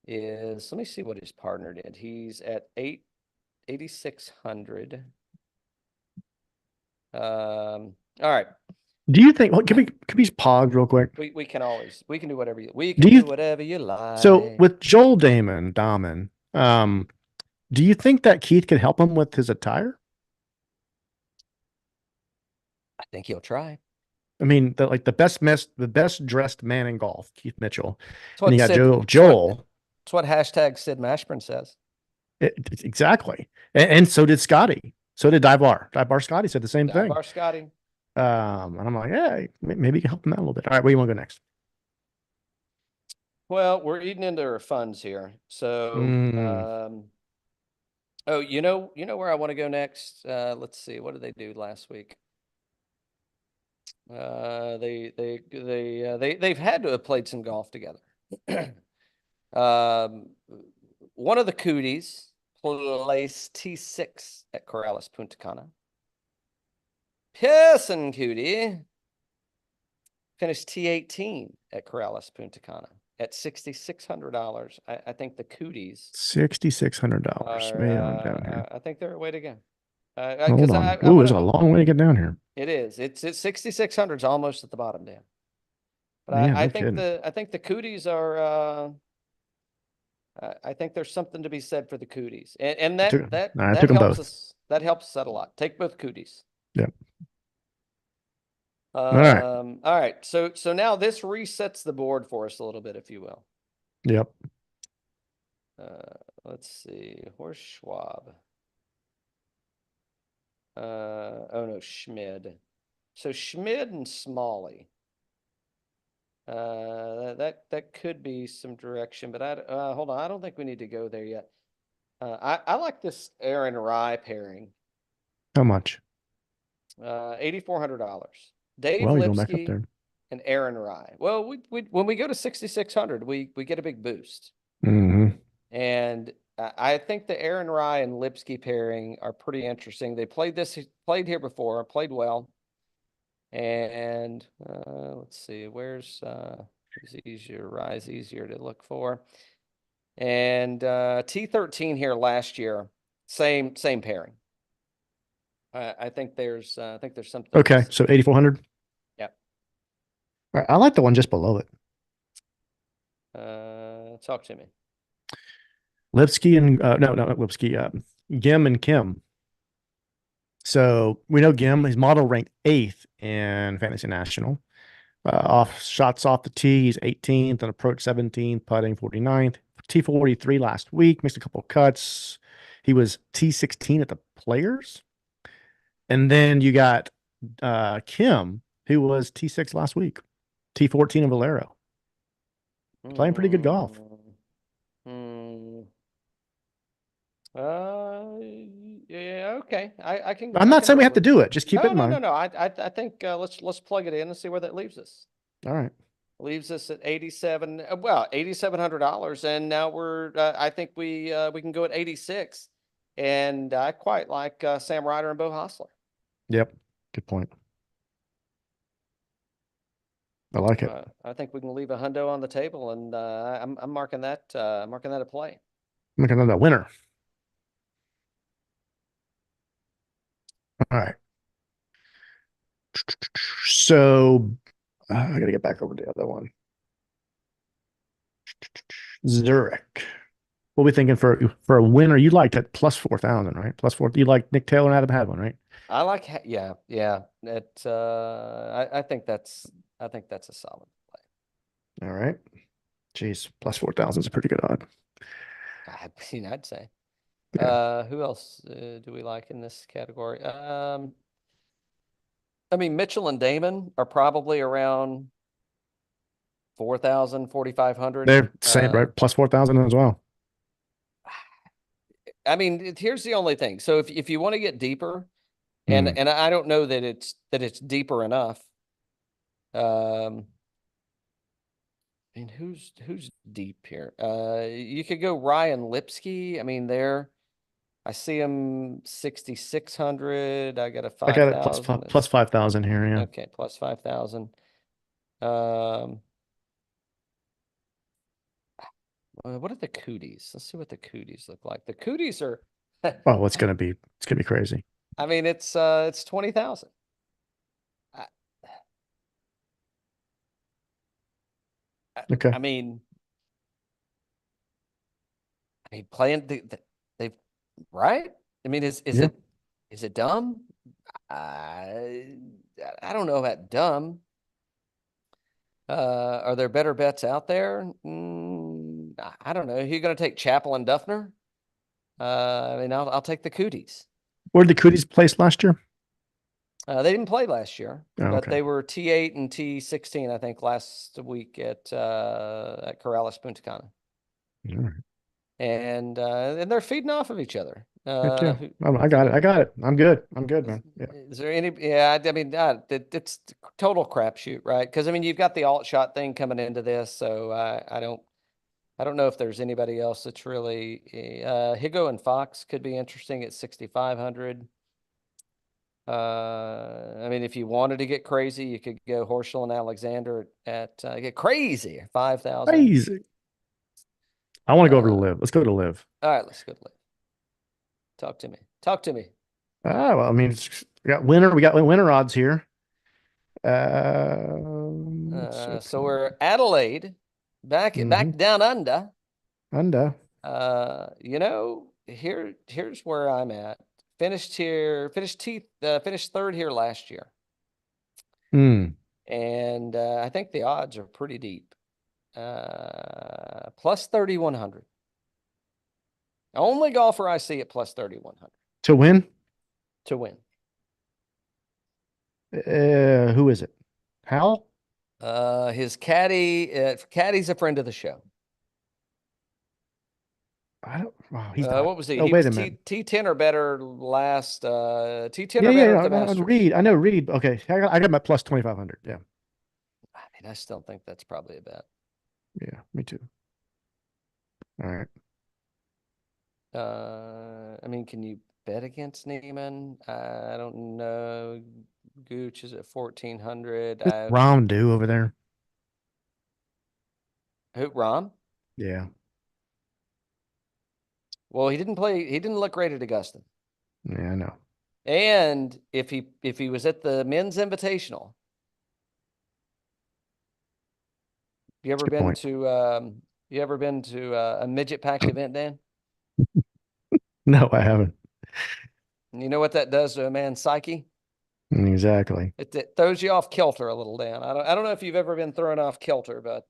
is, let me see what his partner did. He's at 8,600. All right. Do you think? Can we pause real quick? We can do whatever do whatever you like. So with Joel Dahmen, do you think that Keith could help him with his attire? I think he'll try. I mean, the best dressed man in golf, Keith Mitchell. And you got Joel. That's what hashtag Sid Mashburn says. Exactly. And so did Scottie. So did Divar. Divar Scottie said the same thing. Divar Scottie. And I'm like, yeah, maybe you can help him out a little bit. All right, where do you want to go next? Well, we're eating into our funds here. So, oh, you know where I want to go next? Let's see. What did they do last week? They've had to have played some golf together. One of the cooties placed T6 at Corrales Punta Cana. Pearson Cootie finished T18 at Corrales Punta Cana at $6,600. I think the Cooties $6,600. Man, down here. I think they're a way to go. Hold on. Ooh, there's a long way to get down here. It is. It's 6,600 is almost at the bottom, Dan. But Man, I think the Cooties are. I think there's something to be said for the Cooties, and that helps us. That helps us out a lot. Take both Cooties. Yep. All right. So now this resets the board for us a little bit, if you will. Yep. Let's see. Horst Schwab. Oh no, Schmid. So Schmid and Smalley. That could be some direction, but hold on. I don't think we need to go there yet. I like this Aaron Rye pairing. How much? $8,400. Dave Well, you're going back up Lipsky there. and Aaron Rye. Well, we when we go to 6,600, we get a big boost. Mm-hmm. And I think the Aaron Rye and Lipsky pairing are pretty interesting. They played here before, played well. And let's see, where's who's easier? Rye's easier to look for. And T13 here last year, same pairing. I think there's something. Okay, so 8,400. Yeah. All right, I like the one just below it. Talk to me. Lipsky and no, not Lipsky. Gim and Kim. So we know Gim. His model ranked 8th in Fantasy National. Shots off the tee, he's 18th, and approach 17th, putting 49th. T43 last week, missed a couple of cuts. He was T16 at the Players. And then you got Kim, who was T6 last week, T14 in Valero. Playing pretty good golf. Yeah, okay. I can. I'm not saying we have to do it. Just keep it in mind. No. I think let's plug it in and see where that leaves us. All right. Leaves us at $8,700, and now we're. I think we can go at 86, and I quite like Sam Ryder and Bo Hostler. Yep. Good point. I like it. I think we can leave a hundo on the table, and I'm marking that a play. I'm looking at that winner. All right. So I got to get back over to the other one. Zurich. What are we thinking for a winner? You like that plus 4,000, right? Plus 4. You like Nick Taylor and Adam Hadwin, right? I like, yeah. It, I think that's a solid play. All right. Jeez, plus 4,000 is a pretty good odd. I'd say. Yeah. Who else do we like in this category? I mean, Mitchell and Damon are probably around 4,000, 4,500. They're same, right? Plus 4,000 as well. I mean, here's the only thing. So if you want to get deeper, and I don't know that it's deeper enough. I mean, who's deep here? You could go Ryan Lipsky. I mean, I see him 6,600. I got a 5,000. I got it plus 5,000 here. Yeah. Okay, plus 5,000. What are the cooties? Let's see what the cooties look like. The cooties are. Oh, it's gonna be crazy. I mean, it's 20,000. Okay. I mean, playing they've right. I mean, is it dumb? I don't know about dumb. Are there better bets out there? I don't know. Are you going to take Chappell and Duffner? I mean, I'll take the Cooties. Where did the Cooties place last year? They didn't play last year, but they were T8 and T16, I think, last week at Corrales Punta Cana. All right. And they're feeding off of each other. Yeah. I got it. I'm good, man. Yeah. Is there any? Yeah, I mean, it's total crapshoot, right? Because I mean, you've got the alt shot thing coming into this, so I don't know if there's anybody else that's really. Higo and Fox could be interesting at 6,500. I mean, if you wanted to get crazy, you could go Horschel and Alexander at get crazy 5,000. Crazy. I want to go over to Live. Let's go to Live. All right, let's go to Live. Talk to me. Well, I mean, we got winner odds here. So we're Adelaide, back down under. Here's where I'm at. Finished third here last year. And I think the odds are pretty deep. Plus 3,100. Only golfer I see at plus 3,100 To win? to win. Who is it? Hal? His caddy's a friend of the show. I don't. Wow, he's not. What was he? Oh, He wait was a minute. T10 or better last. T10 Yeah, or better yeah. at the Masters. Reed. I know Reed. Okay, I got my plus 2,500. Yeah, I mean, I still think that's probably a bet. yeah. Me too. All right. I mean, can you bet against Neiman? I don't know. Gooch is at 1,400. Rom do over there. Who, Rom? Yeah. Well, he didn't play. He didn't look great at Augusta. Yeah, I know. And if he was at the men's invitational, you ever Good been point. to a midget packed event, Dan? No, I haven't. And you know what that does to a man's psyche? Exactly. It throws you off kilter a little, Dan. I don't know if you've ever been thrown off kilter, but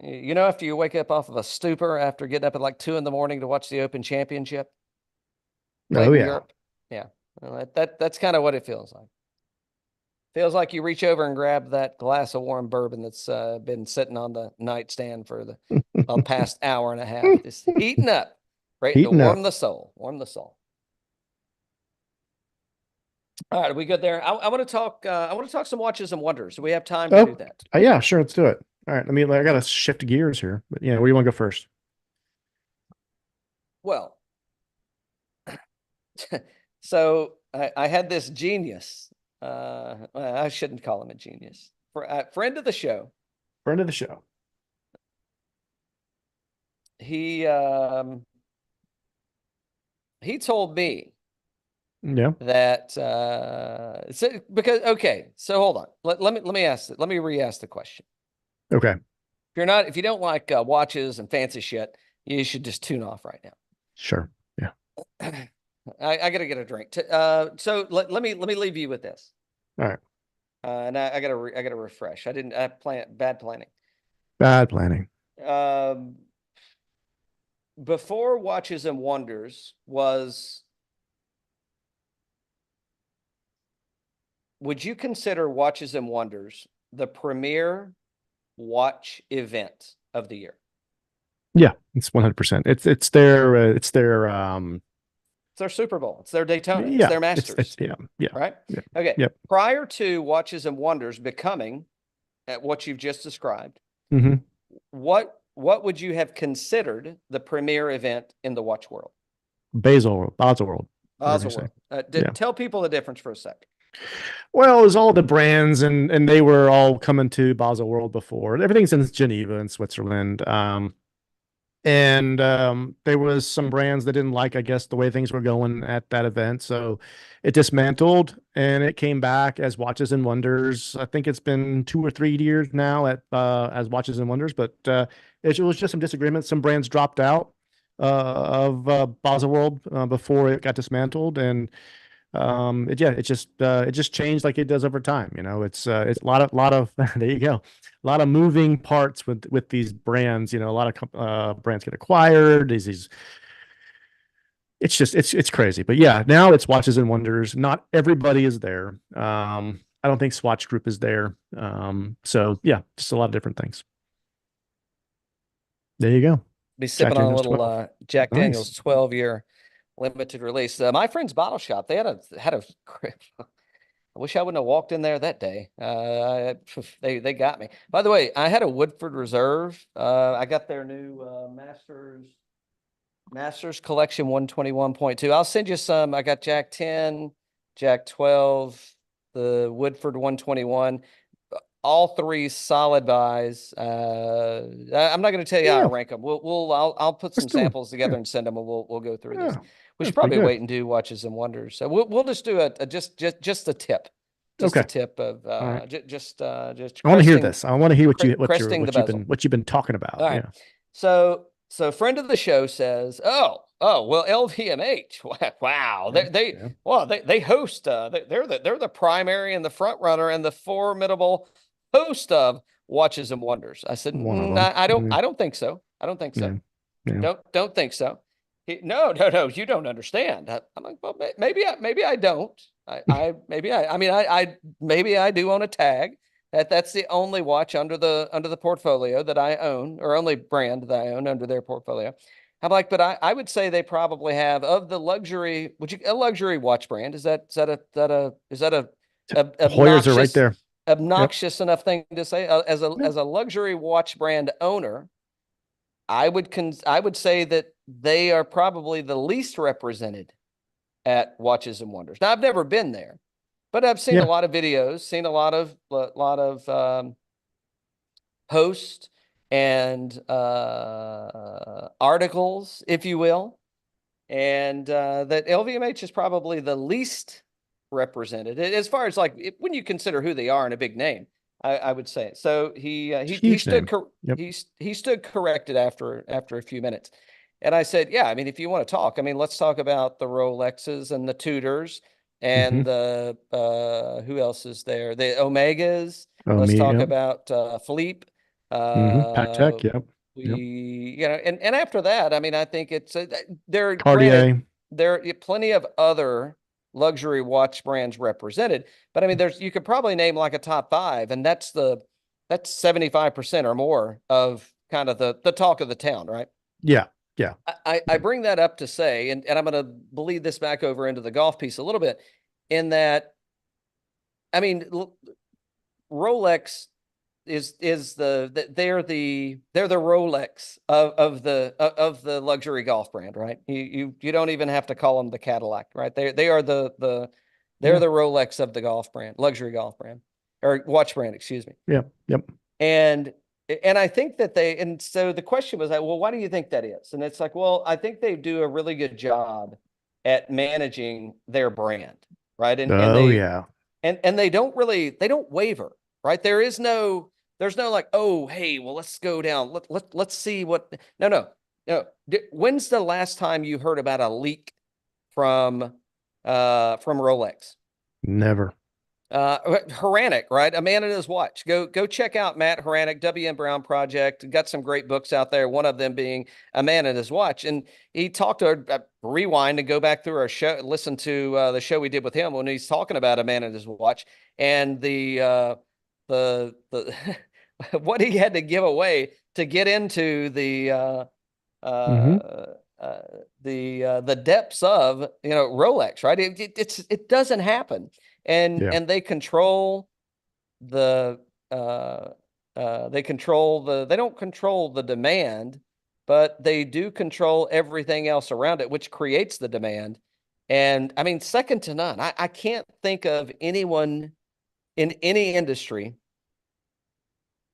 you know, after you wake up off of a stupor after getting up at like 2 a.m. to watch the Open Championship played Oh in yeah. Europe. Yeah. Well, that's kind of what it feels like. Feels like you reach over and grab that glass of warm bourbon that's been sitting on the nightstand for the past hour and a half, just heating up, right? Heating To up. warm the soul, warm the soul. All right, are we good there? I want to talk. I want to talk some watches and wonders. Do we have time to do that? Yeah, sure. Let's do it. All right. I got to shift gears here, but yeah, where do you want to go first? Well, so I had this genius. I shouldn't call him a genius. Friend of the show. Friend of the show. He told me Yeah. that so hold on. Let me re-ask the question. Okay. If you don't like watches and fancy shit, you should just tune off right now. Sure. Yeah. I gotta get a drink. So let me leave you with this. All right. And I gotta refresh. I bad planning. Bad planning. Before Watches and Wonders would you consider Watches and Wonders the premier watch event of the year? Yeah, it's 100%. It's their It's their Super Bowl. It's their Daytona. yeah, It's their Masters. yeah. Right? Yeah. Okay. Yep. Prior to Watches and Wonders becoming at what you've just described, Mm-hmm. what would you have considered the premier event in the watch world? Basel world. World. Tell people the difference for a sec. Well, it was all the brands, and they were all coming to Basel World before. Everything's in Geneva in Switzerland. And there was some brands that didn't like, I guess, the way things were going at that event. So it dismantled and it came back as Watches and Wonders. I think it's been 2 or 3 years now as Watches and Wonders, but it was just some disagreements. Some brands dropped out of Basel World before it got dismantled, and it just changed like it does over time. You know, it's a lot of there you go. A lot of moving parts with these brands. You know, a lot of brands get acquired. It's crazy. But yeah, now it's Watches and Wonders. Not everybody is there. I don't think Swatch Group is there. So yeah, just a lot of different things. There you go. Be sipping on a little Jack Nice. Daniel's 12-year limited release. My friend's bottle shop, they had a I wish I wouldn't have walked in there that day. They got me. By the way, I had a Woodford Reserve. I got their new Masters Collection 121.2. I'll send you some. I got Jack 10, Jack 12, the Woodford 121. All 3 solid buys. I'm not going to tell you how to rank them. I'll put some samples together and send them, and we'll go through this. We should probably wait and do Watches and Wonders. So we'll just do just a tip. Just a tip of just. I want to hear this. I want to hear what you've been talking about. All right. Yeah. So friend of the show says, well, LVMH. Wow. They host they're the primary and the front runner and the formidable host of Watches and Wonders. I said, I don't think so. I don't think so. Yeah. Don't think so. No, you don't understand. I'm like, well, maybe I don't. Maybe I do own a tag. That's the only watch under the portfolio that I own, or only brand that I own under their portfolio. I'm like, but I would say they probably have, of the luxury, a luxury watch brand. Is that Hoyers are right obnoxious there. Yep. enough thing to say? As a luxury watch brand owner, I would say that they are probably the least represented at Watches and Wonders. Now, I've never been there, but I've seen a Yeah. lot of videos, seen a lot of posts and articles, if you will, and that LVMH is probably the least represented as far as, like, when you consider who they are and a big name. I would say it. So he Huge stood name. Yep. he stood corrected after a few minutes, and I said, yeah, I mean, if you want to talk, I mean, let's talk about the Rolexes and the Tudors Mm-hmm. and the who else is there? The Omegas. Oh, Let's me. talk Yep. about Philippe. Mm-hmm. Uh, Patek. Yep. Yep. and after that, I mean, I think it's there. Granted, Cartier. there are plenty of other luxury watch brands represented, but I mean, you could probably name like a top five, and that's 75% or more of kind of the talk of the town, right? Yeah. Yeah. I bring that up to say, and I'm going to bleed this back over into the golf piece a little bit, in that, I mean, Rolex they're the Rolex of the luxury golf brand, right? You don't even have to call them the Cadillac, right? They are the Yeah. Rolex of the golf brand, luxury golf brand, or watch brand, excuse me. Yep. Yep. And I think that and so the question was like, well, why do you think that is? And it's like, well, I think they do a really good job at managing their brand, right? Oh, yeah. And they don't waver, right? There's no like, oh, hey, well, let's go down. Let's see what. No. When's the last time you heard about a leak from Rolex? Never. Haranek, right? A Man in His Watch. Go check out Matt Haranek, W.M. Brown Project. Got some great books out there. One of them being A Man in His Watch. And he talked to rewind and go back through our show, listen to the show we did with him when he's talking about A Man in His Watch and the what he had to give away to get into the Mm-hmm. the depths of Rolex, right? It doesn't happen, and Yeah. they control the they don't control the demand, but they do control everything else around it, which creates the demand. And I mean, second to none. I can't think of anyone in any industry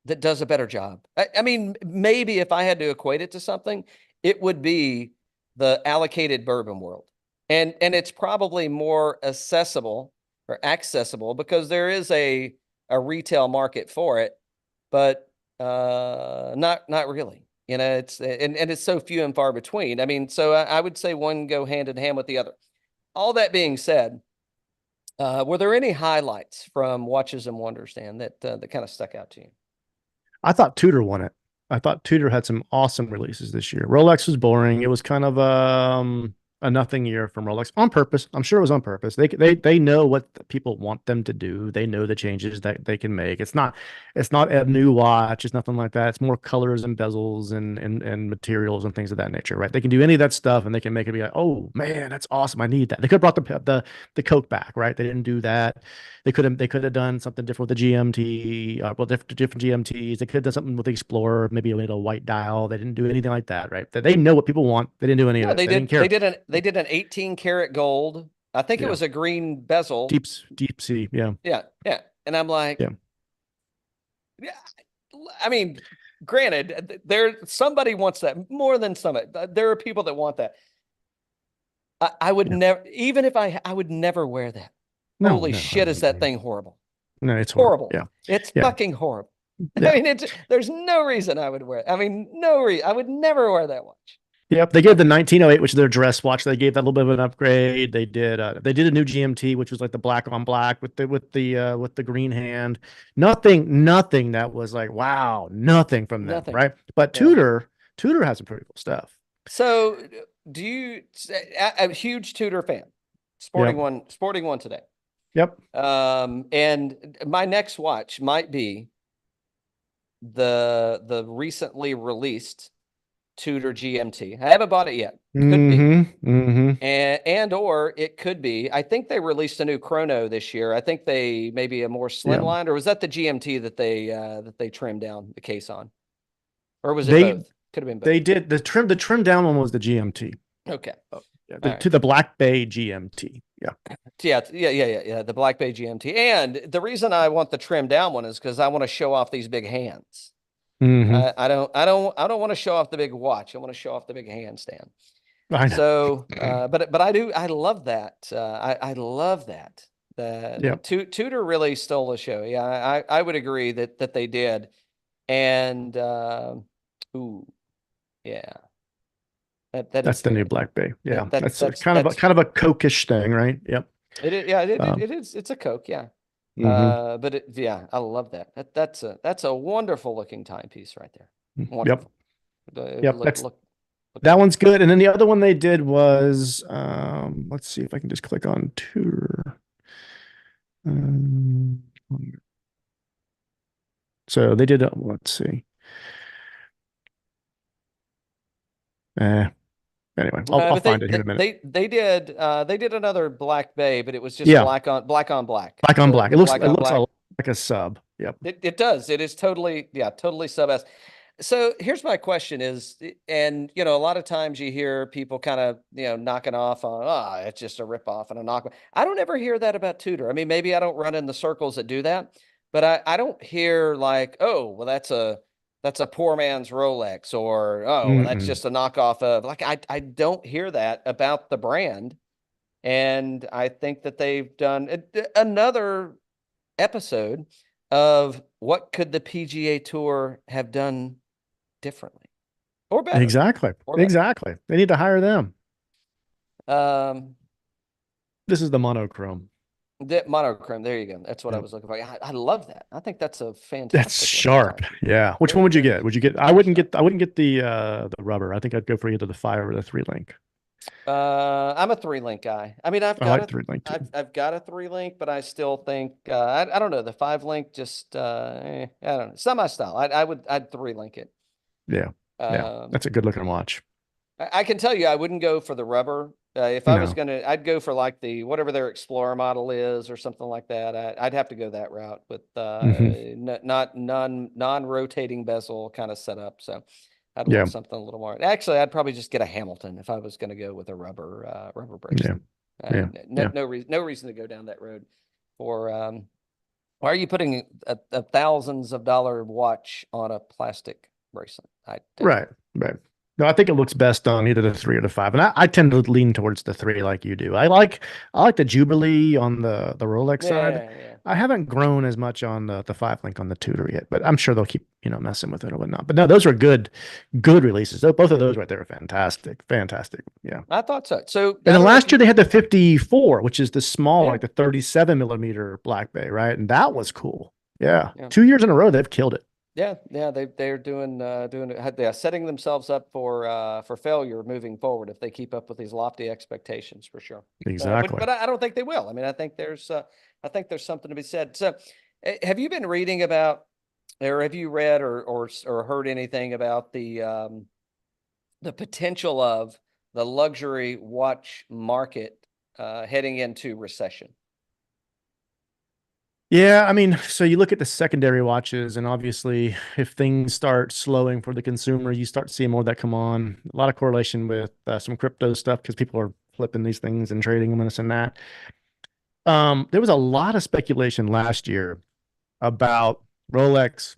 that does a better job. I mean, maybe if I had to equate it to something, it would be the allocated bourbon world. And it's probably more accessible because there is a retail market for it, but not really. It's and it's so few and far between. I mean, so I would say one go hand in hand with the other. All that being said, were there any highlights from Watches and Wonders, Dan, that kind of stuck out to you? I thought Tudor won it. I thought Tudor had some awesome releases this year. Rolex was boring. It was kind of a nothing year from Rolex on purpose. I'm sure it was on purpose. They know what the people want them to do. They know the changes that they can make. It's not a new watch. It's nothing like that. It's more colors and bezels and materials and things of that nature, right? They can do any of that stuff and they can make it be like, oh man, that's awesome. I need that. They could have brought the Coke back, right? They didn't do that. They could have done something different with the GMT, different GMTs. They could have done something with the Explorer, maybe a little white dial. They didn't do anything like that, right? They know what people want. They didn't do any of it. They didn't care. They did an 18 karat gold. I think it was a green bezel. Deep sea. Yeah. Yeah. And I'm like, yeah. I mean, granted, somebody wants that more than somebody. There are people that want that. I would never, even if I would never wear that. Holy shit, is that thing horrible? No, it's horrible. Yeah. It's fucking horrible. Yeah. I mean, there's no reason I would wear it. I mean, I would never wear that watch. Yep, they gave the 1908, which is their dress watch. They gave that a little bit of an upgrade. They did a new GMT, which was like the black on black with the green hand. Nothing that was like, wow, nothing from them, right? But Tudor has some pretty cool stuff. So, do you? I'm a huge Tudor fan. Yep. Sporting one today. Yep. And my next watch might be the recently released Tudor GMT. I haven't bought it yet. Could be. And or it could be. I think they released a new chrono this year. I think they maybe a more slimline, or was that the GMT that they trimmed down the case on? Or was it They both? Could have been both. they did the trim down one was the GMT. Okay. To the Black Bay GMT. Yeah. The Black Bay GMT. And the reason I want the trim down one is because I want to show off these big hands. I don't want to show off the big watch. I want to show off the big handstand. I know. So, but I love that. I love that. Tudor really stole the show. Yeah, I would agree that they did. And yeah. That's the new Black Bay. Yeah, that's kind of a Coke-ish thing, right? Yep. It is. Yeah, it is. It's a Coke. Yeah. But I love that. That's a wonderful looking timepiece right there. Wonderful. Yep. That one's good. And then the other one they did was, let's see if I can just click on Tour. So they did, let's see. Anyway, I'll find it here in a minute. They did another Black Bay, but it was just black on black. Black on black. It looks like a sub. Yep. It does. It is totally sub-S. So here's my question is, and a lot of times you hear people kind of, knocking off on, it's just a ripoff and a knock. I don't ever hear that about Tudor. I mean, maybe I don't run in the circles that do that, but I don't hear like, oh, well, that's a poor man's Rolex, or well, that's just a knockoff of, like, I don't hear that about the brand. And I think that they've done another episode of what could the PGA Tour have done differently or better. Exactly. They need to hire them. This is the monochrome. The monochrome. There you go. That's what I was looking for. I love that. I think that's a fantastic. That's sharp. Yeah. Which one would you get? I wouldn't get the rubber. I think I'd go for either the 5 or the 3-link. I'm a 3-link guy. I mean, I've got a 3-link too. I've got a 3-link, but I still think I don't know, the 5-link just I don't know. It's not my style. I'd 3-link it. Yeah. That's a good looking watch. I can tell you I wouldn't go for the rubber. If I was I'd go for like the whatever their Explorer model is or something like that. I'd have to go that route with not non-rotating bezel kind of setup. So I'd want something a little more. Actually, I'd probably just get a Hamilton if I was going to go with a rubber bracelet. No reason to go down that road. For why are you putting a thousands of dollar watch on a plastic bracelet? Right. No, I think it looks best on either the 3 or the 5, and I tend to lean towards the 3 like you do. I like the Jubilee on the Rolex side. Yeah. I haven't grown as much on the 5-link on the Tudor yet, but I'm sure they'll keep messing with it or whatnot. But no, those are good releases. Both of those right there are fantastic. Yeah, I thought so. So and then last year they had the 54, which is the small, like the 37 millimeter Black Bay, right? And that was cool. Yeah. 2 years in a row they've killed it. Yeah, they're doing they're setting themselves up for failure moving forward if they keep up with these lofty expectations, for sure. Exactly. But I don't think they will. I mean, I think there's something to be said. So, have you been reading about, or have you read or heard anything about the potential of the luxury watch market heading into recession? Yeah, I mean, so you look at the secondary watches, and obviously, if things start slowing for the consumer, you start seeing more of that come on. A lot of correlation with some crypto stuff because people are flipping these things and trading them and this and that. There was a lot of speculation last year about Rolex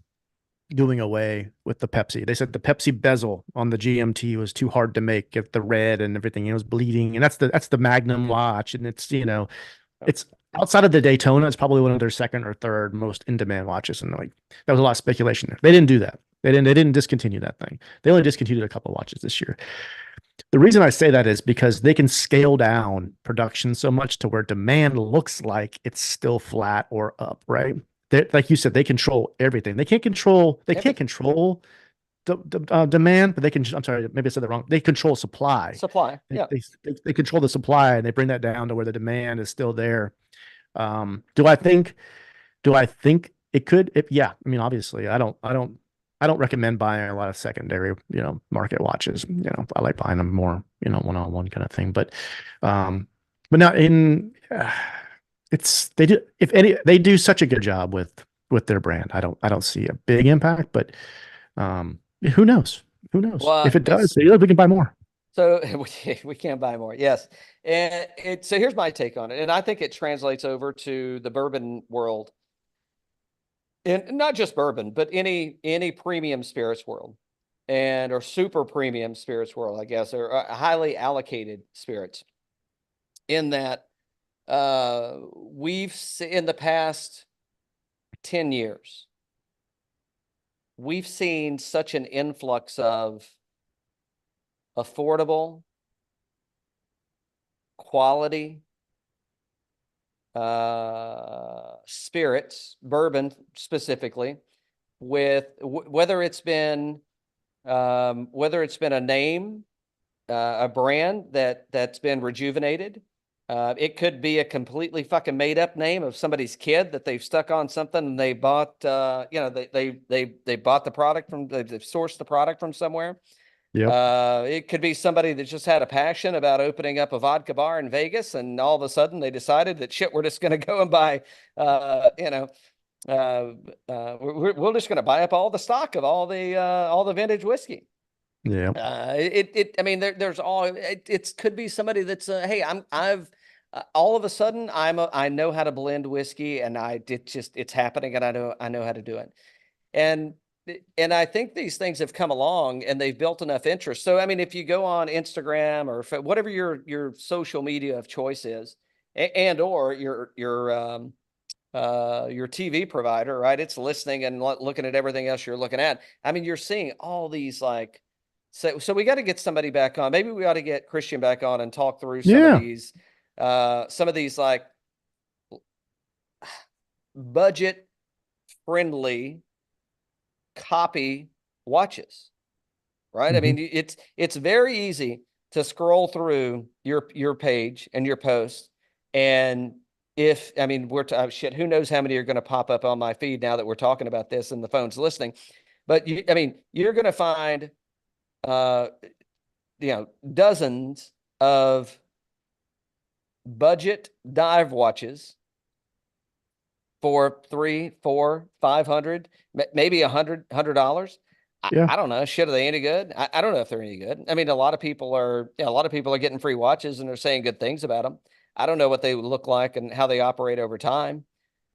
doing away with the Pepsi. They said the Pepsi bezel on the GMT was too hard to make, get the red and everything. It was bleeding, and that's the Magnum watch, and it's it's outside of the Daytona, it's probably one of their second or third most in-demand watches. And like, there was a lot of speculation there. They didn't do that. They didn't discontinue that thing. They only discontinued a couple of watches this year. The reason I say that is because they can scale down production so much to where demand looks like it's still flat or up, right? Like you said, they control everything. They can't control demand, but they can. I'm sorry, maybe I said that wrong. They control supply. Supply. Yeah. They control the supply, and they bring that down to where the demand is still there. Do I think? Do I think it could? Yeah, I mean, obviously, I don't recommend buying a lot of secondary, market watches. I like buying them more, one-on-one kind of thing. But now they do, if any, they do such a good job with their brand. I don't see a big impact, but who knows? Who knows? Well, If it does, we can buy more. so we can't buy more. Yes. And so here's my take on it. And I think it translates over to the bourbon world. And not just bourbon, but any premium spirits world or super premium spirits world, I guess, or highly allocated spirits. In that in the past 10 years, we've seen such an influx of affordable, quality spirits, bourbon specifically, with whether it's been a name, a brand that's been rejuvenated. It could be a completely fucking made up name of somebody's kid that they've stuck on something and they bought, they bought the product they've sourced the product from somewhere. Yep. It could be somebody that just had a passion about opening up a vodka bar in Vegas, and all of a sudden they decided that shit, we're just going to go and buy, we're just going to buy up all the stock of all the vintage whiskey. Yeah. I mean, there's it could be somebody that's hey, all of a sudden I know how to blend whiskey, and it's happening, and I know how to do it. And I think these things have come along and they've built enough interest. So, I mean, if you go on Instagram or whatever your social media of choice is, or your TV provider, right? It's listening and looking at everything else you're looking at. I mean, you're seeing all these so we got to get somebody back on. Maybe we ought to get Christian back on and talk through some of these like budget friendly copy watches, right? Mm-hmm. I mean, it's very easy to scroll through your page and your post, and shit, who knows how many are going to pop up on my feed now that we're talking about this and the phone's listening. But you're going to find dozens of budget dive watches for $300, $400, $500, maybe $100. Yeah. I don't know. Shit, are they any good? I don't know if they're any good. I mean, a lot of people are getting free watches and they're saying good things about them. I don't know what they look like and how they operate over time.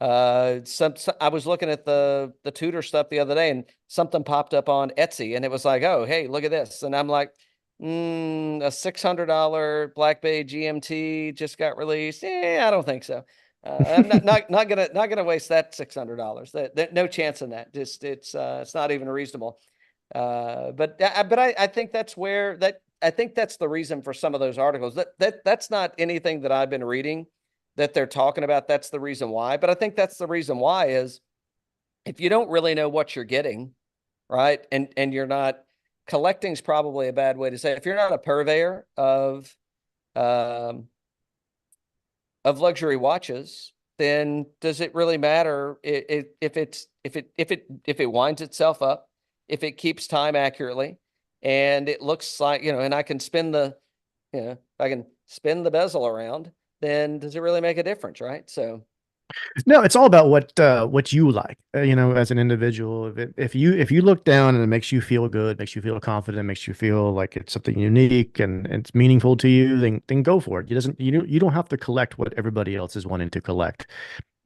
I was looking at the Tudor stuff the other day, and something popped up on Etsy, and it was like, oh, hey, look at this. And I'm like, a $600 Black Bay GMT just got released. Yeah, I don't think so. I'm not gonna waste that $600. No chance in that. Just it's not even reasonable. But I think that's I think that's the reason for some of those articles. That's not anything that I've been reading that they're talking about. That's the reason why. But I think that's the reason why is if you don't really know what you're getting, right, and you're not collecting is probably a bad way to say it. If you're not a purveyor of luxury watches, then does it really matter if it winds itself up, if it keeps time accurately, and it looks like, and I can spin if I can spin the bezel around, then does it really make a difference, right? So No, it's all about what you like, as an individual. If you look down and it makes you feel good, makes you feel confident, makes you feel like it's something unique and it's meaningful to you, then go for it. You don't have to collect what everybody else is wanting to collect,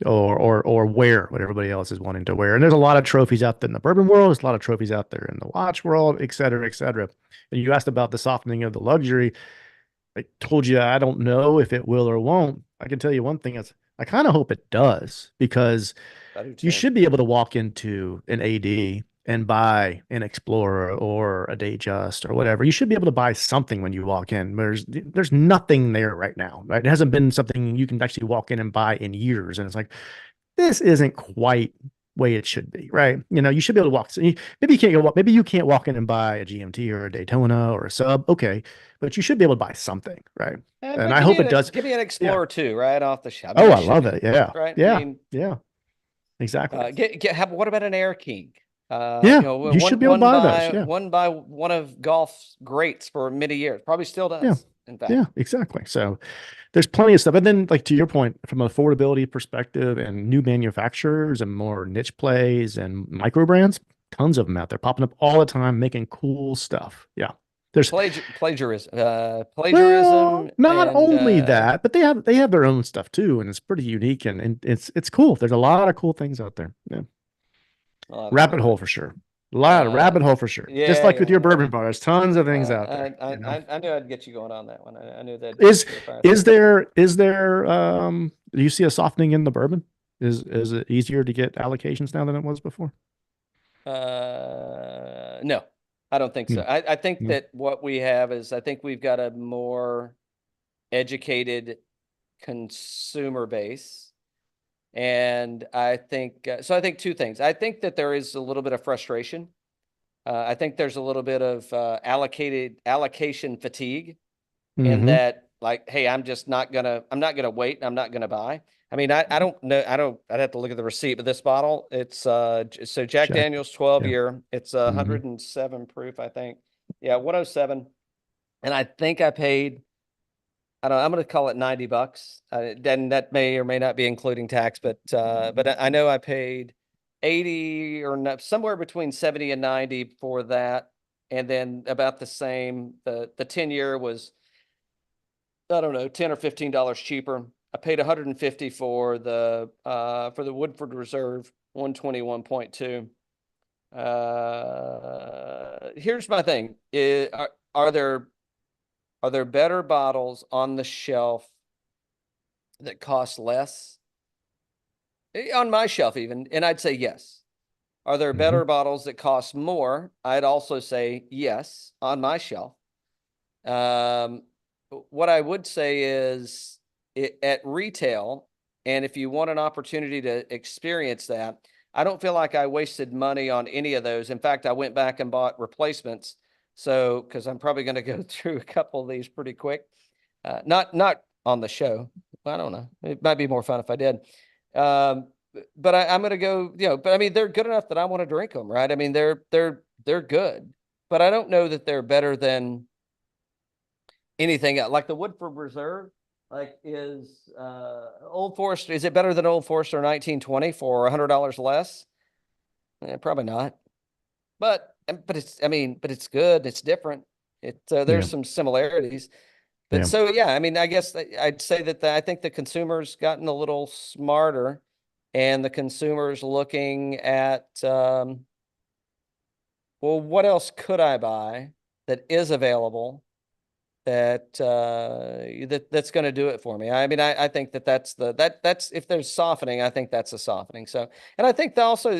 or wear what everybody else is wanting to wear. And there's a lot of trophies out there in the bourbon world. There's a lot of trophies out there in the watch world, et cetera, et cetera. And you asked about the softening of the luxury. I told you I don't know if it will or won't. I can tell you one thing is I kind of hope it does, because you should be able to walk into an AD and buy an Explorer or a Datejust or whatever. You should be able to buy something when you walk in. There's nothing there right now, right? It hasn't been something you can actually walk in and buy in years. And it's like, this isn't quite way it should be, right? You should be able to walk. Maybe you can't go. Maybe you can't walk in and buy a GMT or a Daytona or a sub. Okay, but you should be able to buy something, right? And But I hope it does. give me an Yeah. Explorer too, right off the shop. I mean, Oh, you I should love be, it. Yeah. right? I Yeah. mean, Yeah. Exactly. what about an Air King? Yeah. You should be able to buy those. Yeah. One of golf's greats for many years. Probably still Yeah. does, in fact. Yeah. Exactly. So there's plenty of stuff. And then, like to your point, from an affordability perspective and new manufacturers and more niche plays and micro brands, tons of them out there popping up all the time, making cool stuff. Yeah. There's Plagiarism, well, not and only that, but they have their own stuff too, and it's pretty unique and it's cool. There's a lot of cool things out there. Yeah. Rabbit hole for sure. A lot of rabbit hole for sure. Just like with your bourbon bar, there's tons of things out there. I knew I'd get you going on that one. I knew that. Is there do you see a softening in the bourbon? Is it easier to get allocations now than it was before? No, I don't think so. Hmm. I think Hmm. that what we have is I think we've got a more educated consumer base. And I think so. I think two things. I think that there is a little bit of frustration. I think there's a little bit of allocation fatigue in Mhm. that, like, hey, I'm not gonna wait. I'm not gonna buy. I mean, I don't know. I'd have to look at the receipt, but this bottle, it's so Jack Check. Daniel's 12 Yeah. year. It's Mhm. 107 proof, I think. Yeah, 107. And I think I paid, I don't know, I'm going to call it $90. Then that may or may not be including tax, but I know I paid 80 or not, somewhere between 70 and 90 for that. And then about the same, the 10-year was, I don't know, $10 or $15 cheaper. I paid 150 for the Woodford Reserve 121.2. Here's my thing. Are there better bottles on the shelf that cost less? On my shelf even, and I'd say yes. Are there better Mhm. bottles that cost more? I'd also say yes on my shelf. Um, what I would say is at retail, and if you want an opportunity to experience that, I don't feel like I wasted money on any of those. In fact, I went back and bought replacements. So, because I'm probably going to go through a couple of these pretty quick. Not on the show. I don't know. It might be more fun if I did. But I'm going to go, but I mean, they're good enough that I want to drink them, right? I mean, they're good, but I don't know that they're better than anything else. Like the Woodford Reserve, like is Old Forester, is it better than Old Forester 1920 for $100 less? Probably not. But it's good. It's different. Yeah. There's some similarities. But Yeah. so, yeah, I mean, I guess I'd say that I think the consumer's gotten a little smarter, and the consumer's looking at, well, what else could I buy that is available that's going to do it for me? I mean, I think that's if there's softening, I think that's a softening. So, and I think that also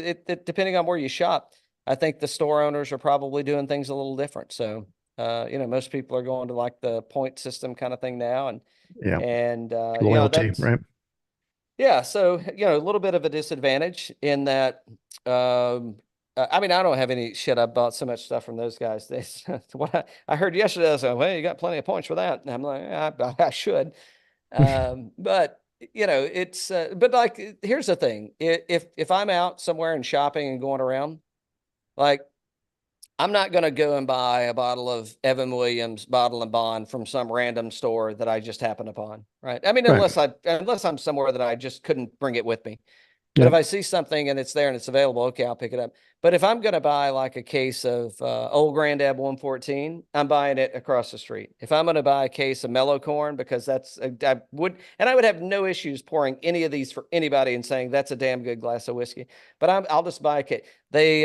depending on where you shop, I think the store owners are probably doing things a little different. So, most people are going to like the point system kind of thing now, Yeah. and Loyalty, that's, right? yeah. So, a little bit of a disadvantage in that, I mean, I don't have any shit. I bought so much stuff from those guys. What I heard yesterday, I was like, well, you got plenty of points for that. And I'm like, yeah, I should. But it's, but like, here's the thing. If I'm out somewhere and shopping and going around, like, I'm not going to go and buy a bottle of Evan Williams Bottle and Bond from some random store that I just happened upon, right? I mean, Right. unless I'm somewhere that I just couldn't bring it with me. But if Yep. I see something and it's there and it's available, okay, I'll pick it up. But if I'm going to buy like a case of Old Grandad 114, I'm buying it across the street. If I'm going to buy a case of Mellow Corn, because I would have no issues pouring any of these for anybody and saying that's a damn good glass of whiskey. But I'll just buy a case. They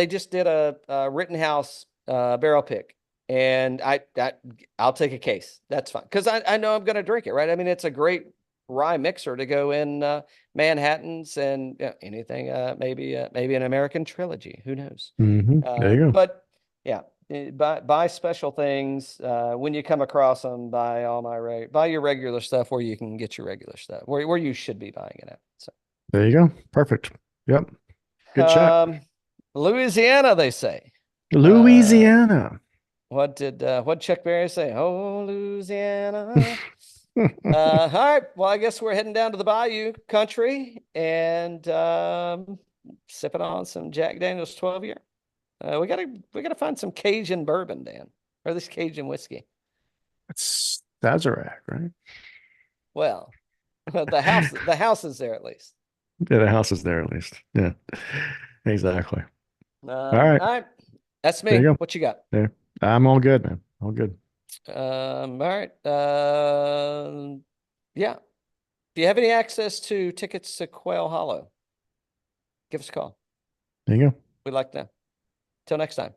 just did a Rittenhouse barrel pick, and I'll take a case. That's fine, because I know I'm going to drink it, right? I mean, it's a great rye mixer to go in Manhattans and anything, maybe an American trilogy, who knows? There you go. But yeah, buy special things when you come across them. Buy your regular stuff where you can get your regular stuff, where you should be buying it at. So There you go. Perfect. Yep. Good check. Louisiana, they say. Louisiana. What Chuck Berry say? Oh, Louisiana. All right. Well, I guess we're heading down to the Bayou country and sipping on some Jack Daniel's 12-year. We gotta find some Cajun bourbon, Dan, or at least Cajun whiskey. It's Sazerac, right? Well, the house is there at least. Yeah, the house is there at least. Yeah, exactly. All right. All right. That's There me. you go. What you got? There. I'm all good, man. All good. All right. Yeah. Do you have any access to tickets to Quail Hollow? Give us a call. There you go. We'd like to know. Till next time.